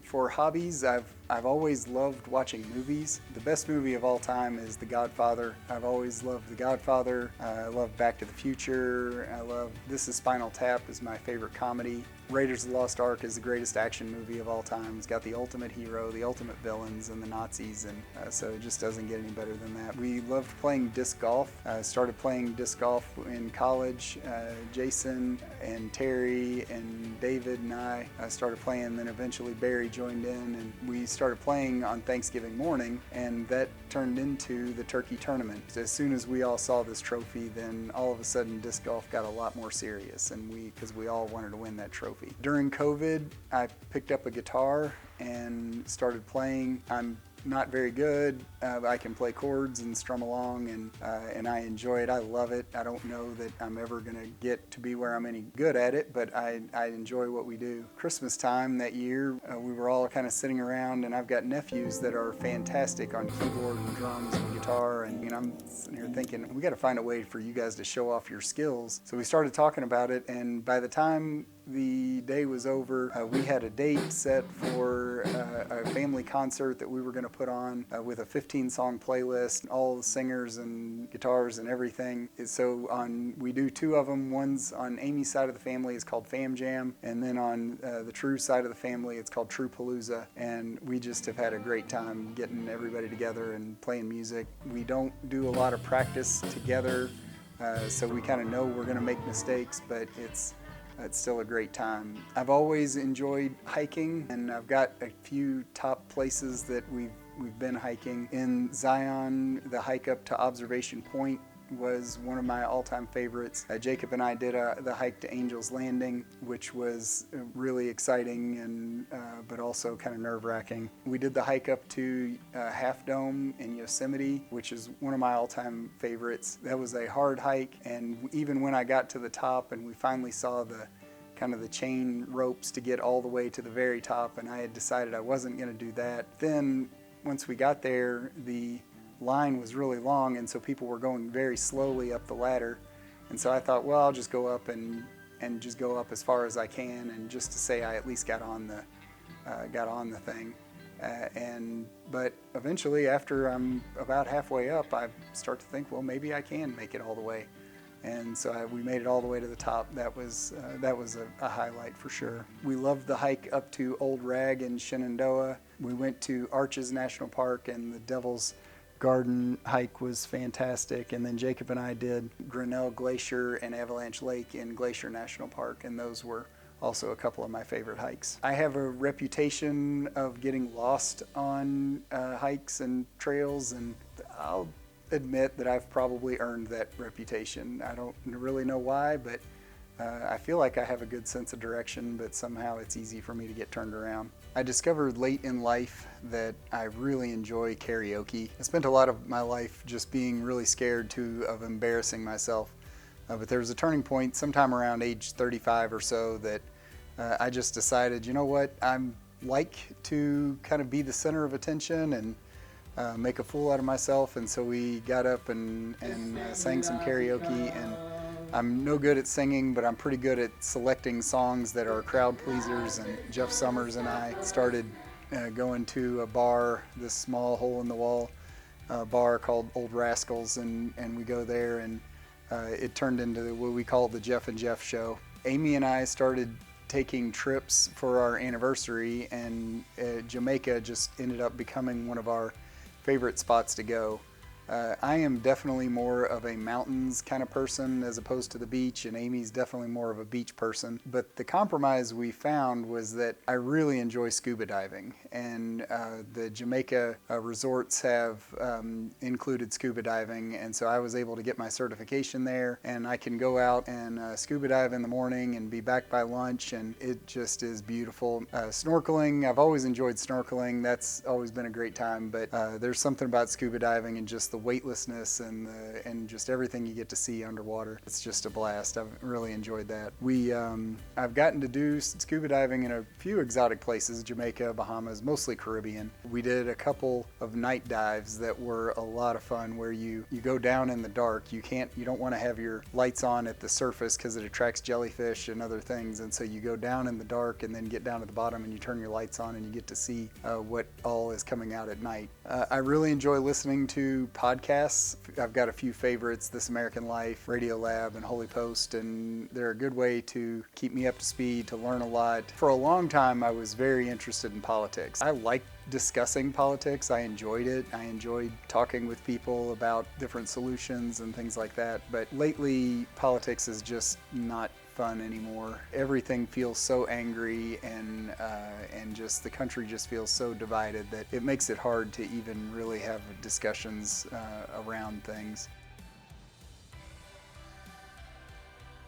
For hobbies, I've always loved watching movies. The best movie of all time is The Godfather. I've always loved The Godfather. I love Back to the Future. I love This Is Spinal Tap is my favorite comedy. Raiders of the Lost Ark is the greatest action movie of all time. It's got the ultimate hero, the ultimate villains, and the Nazis, and so it just doesn't get any better than that. We loved playing disc golf. I started playing disc golf in college. Jason and Terry and David and I started playing, then eventually Barry joined in, and we started playing on Thanksgiving morning, and that turned into the turkey tournament. As soon as we all saw this trophy, then all of a sudden disc golf got a lot more serious, and because we all wanted to win that trophy. During COVID, I picked up a guitar and started playing. I'm not very good. I can play chords and strum along, and I enjoy it. I love it. I don't know that I'm ever going to get to be where I'm any good at it, but I enjoy what we do. Christmas time that year, we were all kind of sitting around, and I've got nephews that are fantastic on keyboard and drums and guitar, and I'm sitting here thinking, we got to find a way for you guys to show off your skills. So we started talking about it, and by the time the day was over, we had a date set for a family concert that we were going to put on with a 15-song playlist, all the singers and guitars and everything. So we do 2 of them. One's on Amy's side of the family, it's called Fam Jam, and then on the True side of the family, it's called True Palooza. And we just have had a great time getting everybody together and playing music. We don't do a lot of practice together, so we kind of know we're going to make mistakes, but it's still a great time. I've always enjoyed hiking, and I've got a few top places that we've been hiking. In Zion, the hike up to Observation Point was one of my all-time favorites. Jacob and I did the hike to Angel's Landing, which was really exciting and but also kind of nerve-wracking. We did the hike up to Half Dome in Yosemite, which is one of my all-time favorites. That was a hard hike, and even when I got to the top and we finally saw the kind of the chain ropes to get all the way to the very top, and I had decided I wasn't going to do that. Then once we got there, the line was really long, and so people were going very slowly up the ladder, and so I thought, well, I'll just go up and just go up as far as I can, and just to say I at least got on the thing. But eventually, after I'm about halfway up, I start to think, well, maybe I can make it all the way. And so we made it all the way to the top. That was a highlight for sure. We loved the hike up to Old Rag in Shenandoah. We went to Arches National Park, and the Devil's Garden hike was fantastic. And then Jacob and I did Grinnell Glacier and Avalanche Lake in Glacier National Park, and those were also a couple of my favorite hikes. I have a reputation of getting lost on hikes and trails, and I'll admit that I've probably earned that reputation. I don't really know why, but I feel like I have a good sense of direction, but somehow it's easy for me to get turned around. I discovered late in life that I really enjoy karaoke. I spent a lot of my life just being really scared of embarrassing myself. But there was a turning point sometime around age 35 or so that I just decided, you know what, I'm like to kind of be the center of attention and make a fool out of myself. And so we got up and sang some karaoke. And I'm no good at singing, but I'm pretty good at selecting songs that are crowd pleasers. And Jeff Summers and I started going to a bar, this small hole-in-the-wall bar called Old Rascals, and we go there, and it turned into what we call the Jeff and Jeff show. Amy and I started taking trips for our anniversary, and Jamaica just ended up becoming one of our favorite spots to go. I am definitely more of a mountains kind of person as opposed to the beach, and Amy's definitely more of a beach person. But the compromise we found was that I really enjoy scuba diving, and the Jamaica resorts have included scuba diving, and so I was able to get my certification there, and I can go out and scuba dive in the morning and be back by lunch, and it just is beautiful. Snorkeling, I've always enjoyed snorkeling. That's always been a great time, but there's something about scuba diving and just the weightlessness and just everything you get to see underwater. It's just a blast. I've really enjoyed that. I've gotten to do scuba diving in a few exotic places, Jamaica, Bahamas, mostly Caribbean. We did a couple of night dives that were a lot of fun, where you go down in the dark. You don't want to have your lights on at the surface because it attracts jellyfish and other things, and so you go down in the dark and then get down to the bottom and you turn your lights on and you get to see what all is coming out at night. I really enjoy listening to podcasts. I've got a few favorites: This American Life, Radio Lab, and Holy Post, and they're a good way to keep me up to speed, to learn a lot. For a long time, I was very interested in politics. I liked discussing politics. I enjoyed it. I enjoyed talking with people about different solutions and things like that. But lately, politics is just not fun anymore. Everything feels so angry, and just the country just feels so divided that it makes it hard to even really have discussions around things.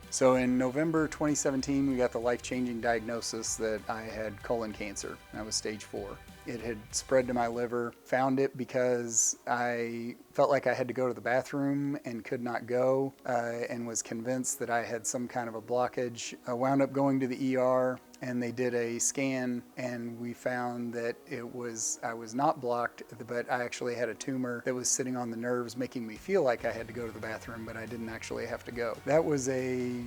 So in November 2017, we got the life-changing diagnosis that I had colon cancer. That was stage 4. It had spread to my liver. Found it because I felt like I had to go to the bathroom and could not go, and was convinced that I had some kind of a blockage. I wound up going to the ER, and they did a scan, and we found that I was not blocked, but I actually had a tumor that was sitting on the nerves, making me feel like I had to go to the bathroom, but I didn't actually have to go. That was a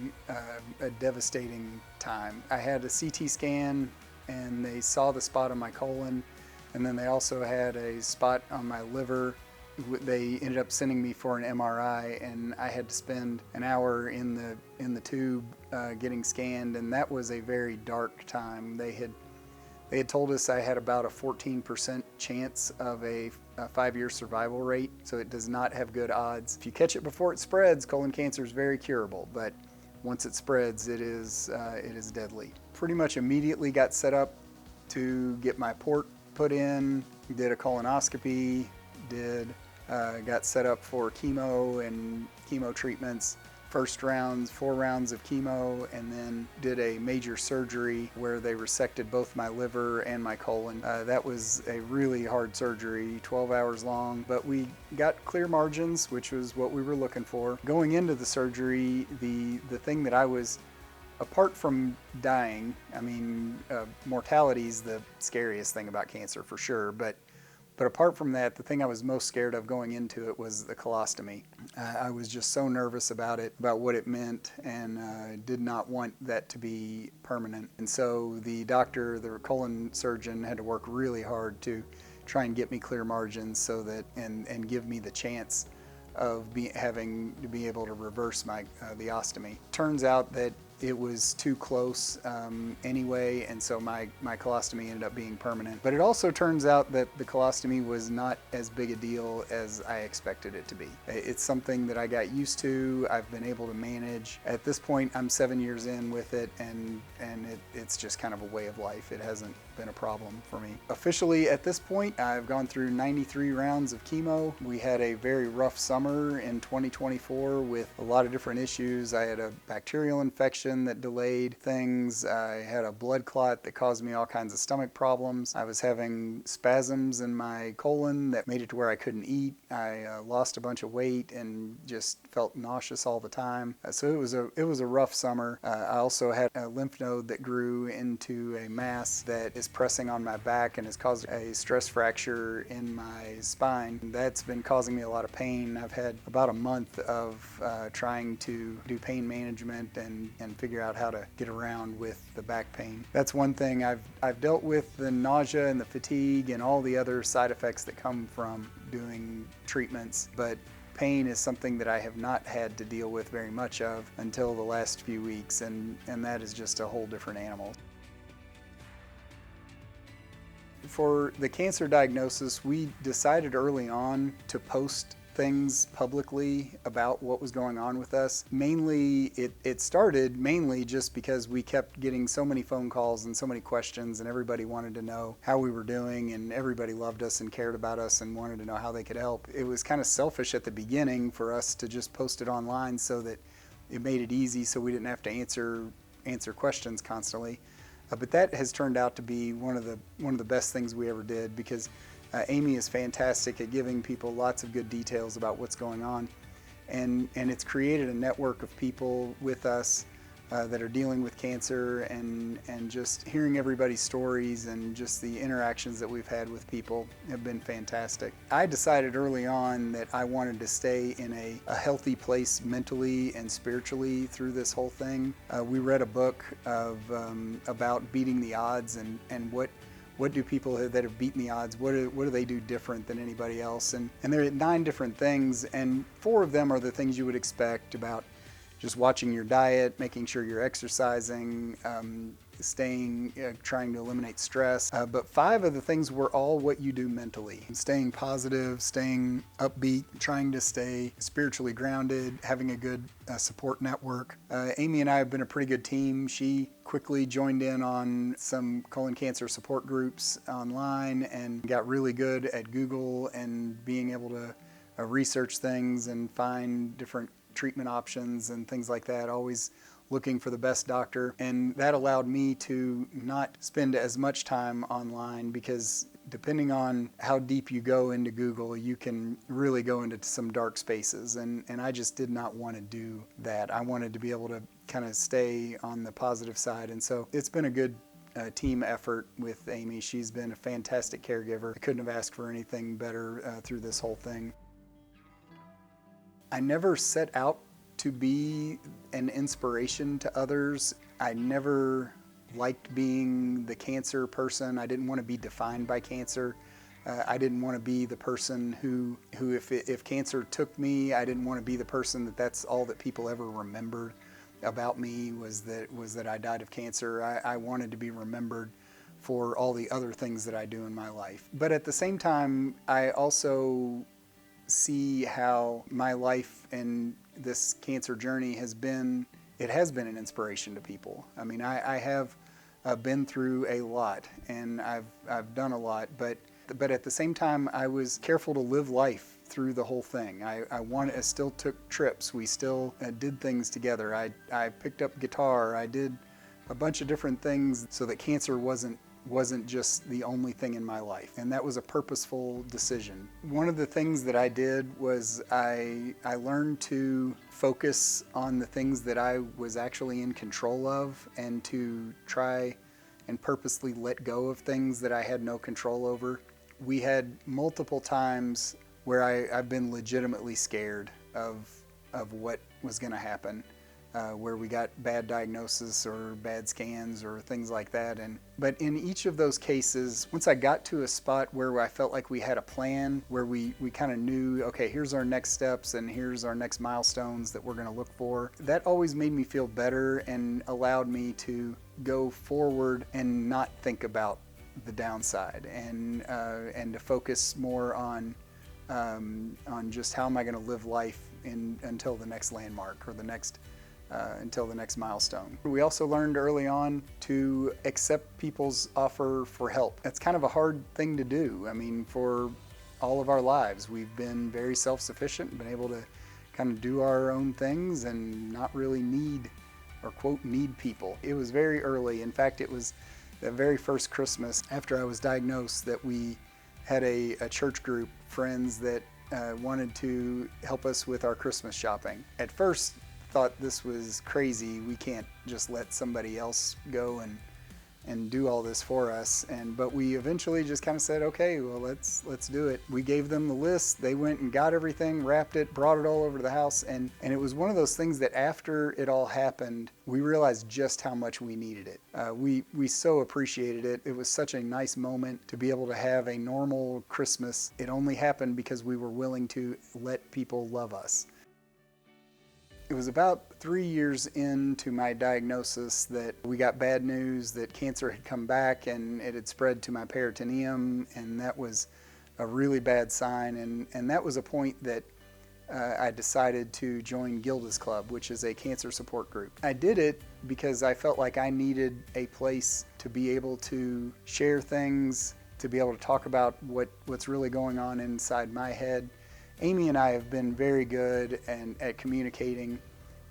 devastating time. I had a CT scan, and they saw the spot on my colon, and then they also had a spot on my liver. They ended up sending me for an MRI, and I had to spend an hour in the tube getting scanned, and that was a very dark time. They had told us I had about a 14% chance of a 5-year survival rate, so it does not have good odds. If you catch it before it spreads, colon cancer is very curable, but once it spreads, it is deadly. Pretty much immediately got set up to get my port put in, did a colonoscopy, got set up for chemo and chemo treatments. First 4 rounds of chemo, and then did a major surgery where they resected both my liver and my colon. That was a really hard surgery, 12 hours long, but we got clear margins, which was what we were looking for. Going into the surgery, the thing that I was, apart from dying, I mean, mortality is the scariest thing about cancer for sure, but But apart from that, the thing I was most scared of going into it was the colostomy. I was just so nervous about it, about what it meant, and did not want that to be permanent. And so the doctor, the colon surgeon, had to work really hard to try and get me clear margins so that, and give me the chance of having to be able to reverse my the ostomy. Turns out that it was too close anyway, and so my colostomy ended up being permanent. But it also turns out that the colostomy was not as big a deal as I expected it to be. It's something that I got used to, I've been able to manage. At this point, I'm 7 years in with it, and it's just kind of a way of life. It hasn't been a problem for me. Officially, at this point, I've gone through 93 rounds of chemo. We had a very rough summer in 2024 with a lot of different issues. I had a bacterial infection that delayed things. I had a blood clot that caused me all kinds of stomach problems. I was having spasms in my colon that made it to where I couldn't eat. I lost a bunch of weight and just felt nauseous all the time. So it was a rough summer. I also had a lymph node that grew into a mass that is pressing on my back and has caused a stress fracture in my spine. That's been causing me a lot of pain. I've had about a month of trying to do pain management and figure out how to get around with the back pain. That's one thing. I've dealt with the nausea and the fatigue and all the other side effects that come from doing treatments, but pain is something that I have not had to deal with very much of until the last few weeks, and that is just a whole different animal. For the cancer diagnosis, we decided early on to post things publicly about what was going on with us. Mainly, it started mainly just because we kept getting so many phone calls and so many questions, and everybody wanted to know how we were doing, and everybody loved us and cared about us and wanted to know how they could help. It was kind of selfish at the beginning for us to just post it online so that it made it easy so we didn't have to answer questions constantly. But that has turned out to be one of the best things we ever did, because Amy is fantastic at giving people lots of good details about what's going on, and it's created a network of people with us that are dealing with cancer, and just hearing everybody's stories and just the interactions that we've had with people have been fantastic. I decided early on that I wanted to stay in a healthy place mentally and spiritually through this whole thing. We read a book about beating the odds, and what do people that have beaten the odds, what do they do different than anybody else? And there are 9 different things, and 4 of them are the things you would expect about just watching your diet, making sure you're exercising, trying to eliminate stress. But 5 of the things were all what you do mentally. Staying positive, staying upbeat, trying to stay spiritually grounded, having a good support network. Amy and I have been a pretty good team. She quickly joined in on some colon cancer support groups online and got really good at Google and being able to research things and find different treatment options and things like that, always looking for the best doctor. And that allowed me to not spend as much time online, because depending on how deep you go into Google, you can really go into some dark spaces, and I just did not want to do that. I wanted to be able to kind of stay on the positive side, and so it's been a good team effort with Amy. She's been a fantastic caregiver. I couldn't have asked for anything better through this whole thing. I never set out to be an inspiration to others. I never liked being the cancer person. I didn't want to be defined by cancer. I didn't want to be the person who if cancer took me, I didn't want to be the person that's all that people ever remembered about me was that I died of cancer. I wanted to be remembered for all the other things that I do in my life. But at the same time, I also see how my life and this cancer journey has been an inspiration to people. I mean, I have been through a lot, and I've done a lot, but at the same time, I was careful to live life through the whole thing. I still took trips. We still did things together. I picked up guitar. I did a bunch of different things so that cancer wasn't just the only thing in my life, and that was a purposeful decision. One of the things that I did was I learned to focus on the things that I was actually in control of, and to try and purposely let go of things that I had no control over. We had multiple times where I've been legitimately scared of what was going to happen, where we got bad diagnosis or bad scans or things like that. But in each of those cases, once I got to a spot where I felt like we had a plan, where we kind of knew, okay, here's our next steps and here's our next milestones that we're going to look for, that always made me feel better and allowed me to go forward and not think about the downside, and to focus more on just how am I going to live life until the next landmark or until the next milestone. We also learned early on to accept people's offer for help. That's kind of a hard thing to do. I mean, for all of our lives, we've been very self-sufficient, been able to kind of do our own things and not really need, or quote, need people. It was very early. In fact, it was the very first Christmas after I was diagnosed that we had a church group, friends that wanted to help us with our Christmas shopping. At first, thought this was crazy. We can't just let somebody else go and do all this for us. But we eventually just kind of said, okay, well, let's do it. We gave them the list. They went and got everything, wrapped it, brought it all over to the house. And it was one of those things that after it all happened, we realized just how much we needed it. We so appreciated it. It was such a nice moment to be able to have a normal Christmas. It only happened because we were willing to let people love us. It was about 3 years into my diagnosis that we got bad news that cancer had come back and it had spread to my peritoneum, and that was a really bad sign. And that was a point that I decided to join Gilda's Club, which is a cancer support group. I did it because I felt like I needed a place to be able to share things, to be able to talk about what's really going on inside my head. Amy and I have been very good at communicating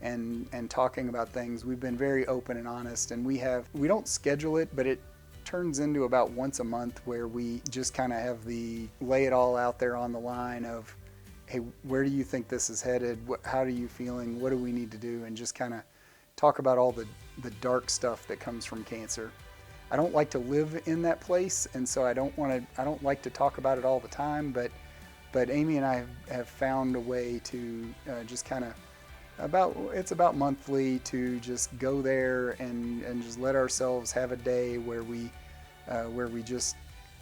and talking about things. We've been very open and honest, and we don't schedule it, but it turns into about once a month where we just kind of have lay it all out there on the line of, hey, where do you think this is headed? How are you feeling? What do we need to do? And just kind of talk about all the dark stuff that comes from cancer. I don't like to live in that place, and so I don't like to talk about it all the time, but Amy and I have found a way to just kind of it's about monthly to just go there and just let ourselves have a day where we just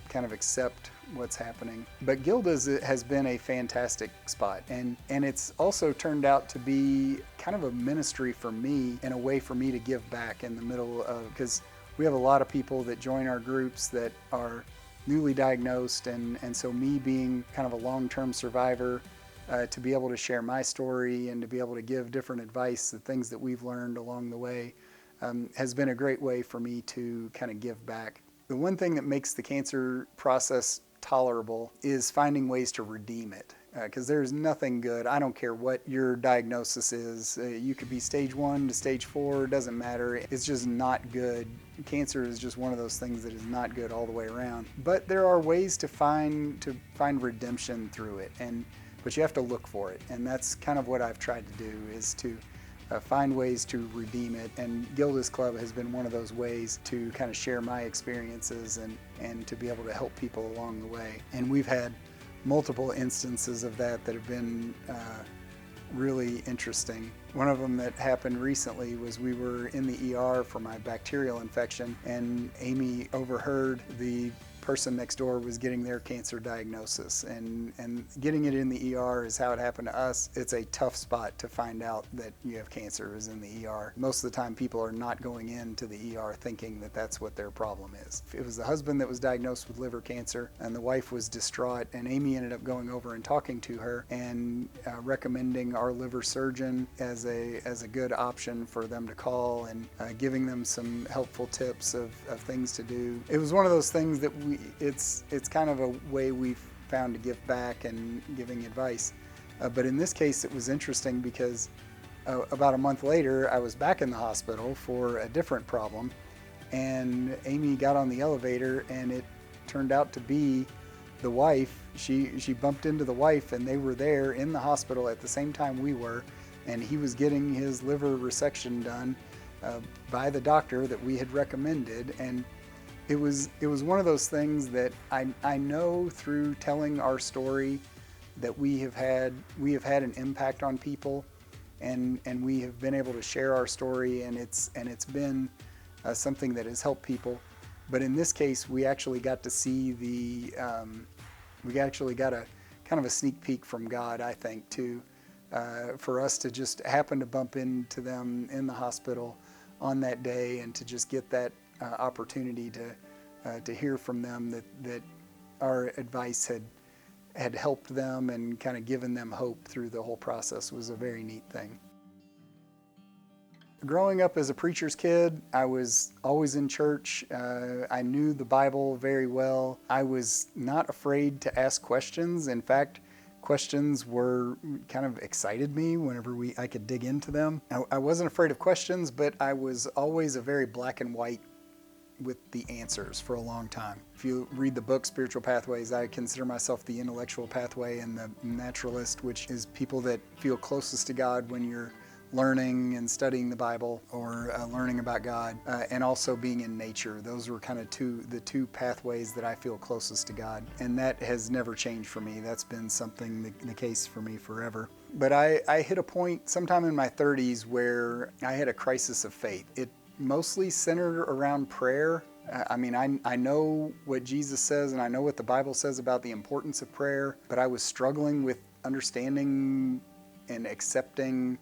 kind of accept what's happening. But Gilda's has been a fantastic spot, and it's also turned out to be kind of a ministry for me and a way for me to give back in the middle of, because we have a lot of people that join our groups that are newly diagnosed, and so me being kind of a long-term survivor, to be able to share my story and to be able to give different advice, the things that we've learned along the way, has been a great way for me to kind of give back. The one thing that makes the cancer process tolerable is finding ways to redeem it, because there's nothing good. I don't care what your diagnosis is. You could be stage 1 to stage 4, it doesn't matter. It's just not good. Cancer is just one of those things that is not good all the way around. But there are ways to find redemption through it, but you have to look for it, and that's kind of what I've tried to do, is to find ways to redeem it. And Gilda's Club has been one of those ways to kind of share my experiences and to be able to help people along the way. And we've had multiple instances of that have been really interesting. One of them that happened recently was we were in the ER for my bacterial infection, and Amy overheard the person next door was getting their cancer diagnosis, and getting it in the ER is how it happened to us. It's a tough spot to find out that you have cancer is in the ER. Most of the time people are not going into the ER thinking that that's what their problem is. It was the husband that was diagnosed with liver cancer, and the wife was distraught, and Amy ended up going over and talking to her and recommending our liver surgeon as a good option for them to call, and giving them some helpful tips of things to do. It was one of those things that it's kind of a way we've found to give back and giving advice. But in this case, it was interesting because about a month later, I was back in the hospital for a different problem, and Amy got on the elevator, and it turned out to be the wife. She bumped into the wife, and they were there in the hospital at the same time we were, and he was getting his liver resection done by the doctor that we had recommended. And it was one of those things that I know through telling our story that we have had an impact on people, and we have been able to share our story, and it's been something that has helped people. But in this case, we actually got to see we actually got a kind of a sneak peek from God, I think, too, for us to just happen to bump into them in the hospital on that day, and to just get that opportunity to hear from them that our advice had helped them and kind of given them hope through the whole process was a very neat thing. Growing up as a preacher's kid, I was always in church. I knew the Bible very well. I was not afraid to ask questions. In fact, questions were kind of excited me whenever I could dig into them. I wasn't afraid of questions, but I was always a very black and white with the answers for a long time. If you read the book Spiritual Pathways, I consider myself the intellectual pathway and the naturalist, which is people that feel closest to God when you're learning and studying the Bible, or learning about God, and also being in nature. Those were kind of the two pathways that I feel closest to God, and that has never changed for me. That's been something the case for me forever. But I hit a point sometime in my 30s where I had a crisis of faith. It mostly centered around prayer. I mean, I know what Jesus says, and I know what the Bible says about the importance of prayer, but I was struggling with understanding and accepting,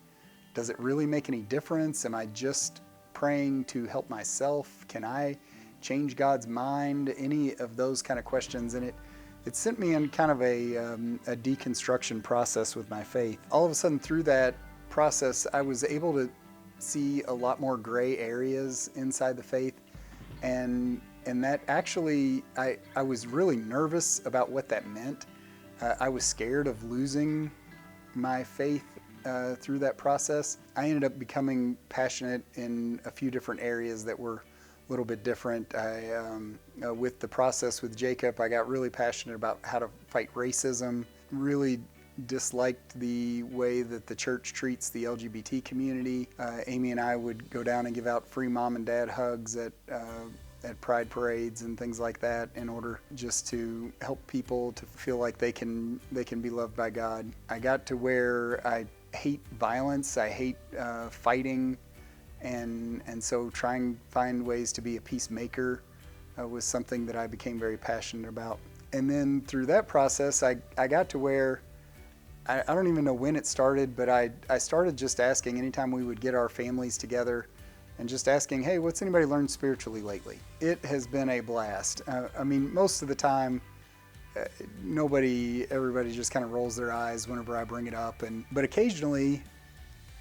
does it really make any difference? Am I just praying to help myself? Can I change God's mind? Any of those kind of questions. And it sent me in kind of a deconstruction process with my faith. All of a sudden through that process, I was able to see a lot more gray areas inside the faith. And that actually, I was really nervous about what that meant. I was scared of losing my faith through that process. I ended up becoming passionate in a few different areas that were a little bit different. With the process with Jacob, I got really passionate about how to fight racism, really disliked the way that the church treats the LGBT community. Amy and I would go down and give out free mom and dad hugs at pride parades and things like that, in order just to help people to feel like they can be loved by God. I got to where I hate violence, I hate fighting, and so trying to find ways to be a peacemaker was something that I became very passionate about. And then through that process, I got to where I don't even know when it started, but I started just asking anytime we would get our families together, and just asking, hey, what's anybody learned spiritually lately? It has been a blast. I mean, most of the time, everybody just kind of rolls their eyes whenever I bring it up, but occasionally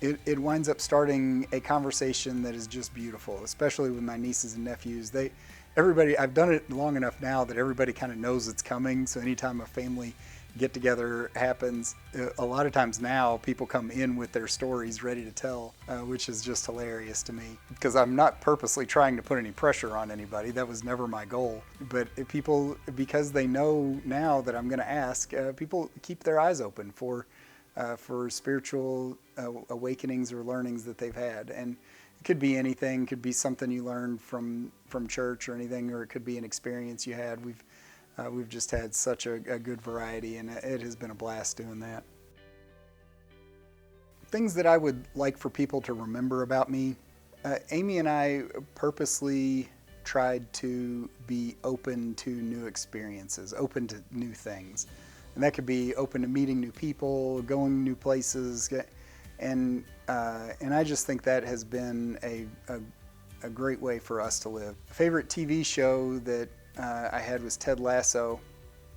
it winds up starting a conversation that is just beautiful, especially with my nieces and nephews. I've done it long enough now that everybody kind of knows it's coming, so anytime a family get together happens, a lot of times now people come in with their stories ready to tell, which is just hilarious to me, because I'm not purposely trying to put any pressure on anybody. That was never my goal. But people, because they know now that I'm going to ask, people keep their eyes open for spiritual awakenings or learnings that they've had. And it could be anything, could be something you learned from church or anything, or it could be an experience you had. We've just had such a good variety, and it has been a blast doing that. Things that I would like for people to remember about me. Amy and I purposely tried to be open to new experiences, open to new things. And that could be open to meeting new people, going new places. And I just think that has been a great way for us to live. A favorite TV show that I had was Ted Lasso.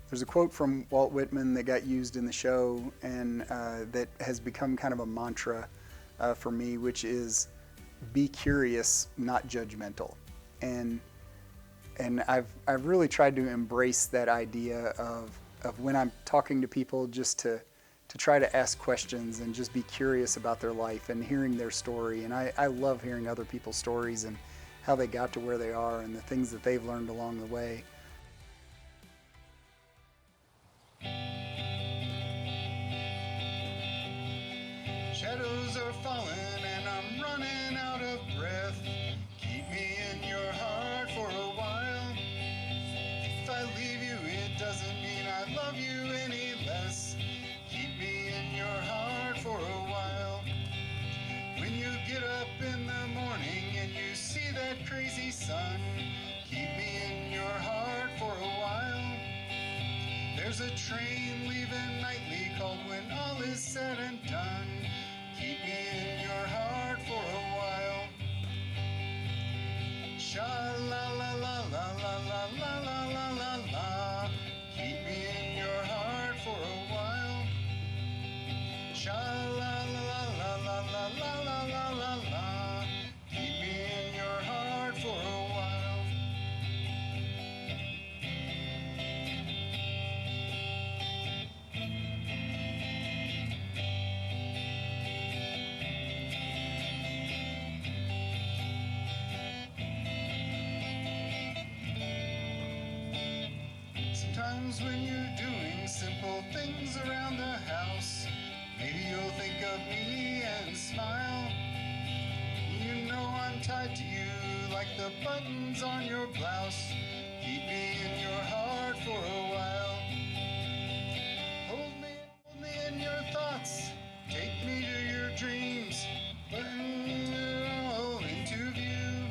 There's a quote from Walt Whitman that got used in the show, and that has become kind of a mantra for me, which is be curious, not judgmental. And I've really tried to embrace that idea of when I'm talking to people, just to try to ask questions and just be curious about their life and hearing their story. And I love hearing other people's stories and how they got to where they are and the things that they've learned along the way. Shadows are falling and I'm running out of breath. Keep me in your heart for a while. train leaving nightly, called when all is said and done. Keep me in your heart for a while. Sha la la la la la la la la la la la. Keep me in your heart for a while. Sha la la la la la la la la la la la. Keep me in your heart for a while. Sometimes when you're doing simple things around the house, maybe you'll think of me and smile. You know I'm tied to you like the buttons on your blouse. Keep me in your heart for a while. Hold me in your thoughts. Take me to your dreams. Bring it all into view.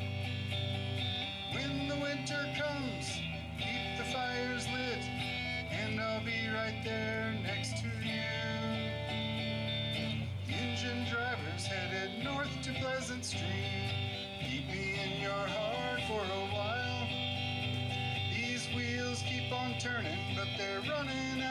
When the winter comes, keep the fires lit, and I'll be right there next to you. Engine drivers headed north to Pleasant Stream. Keep me in your heart for a while. These wheels keep on turning, but they're running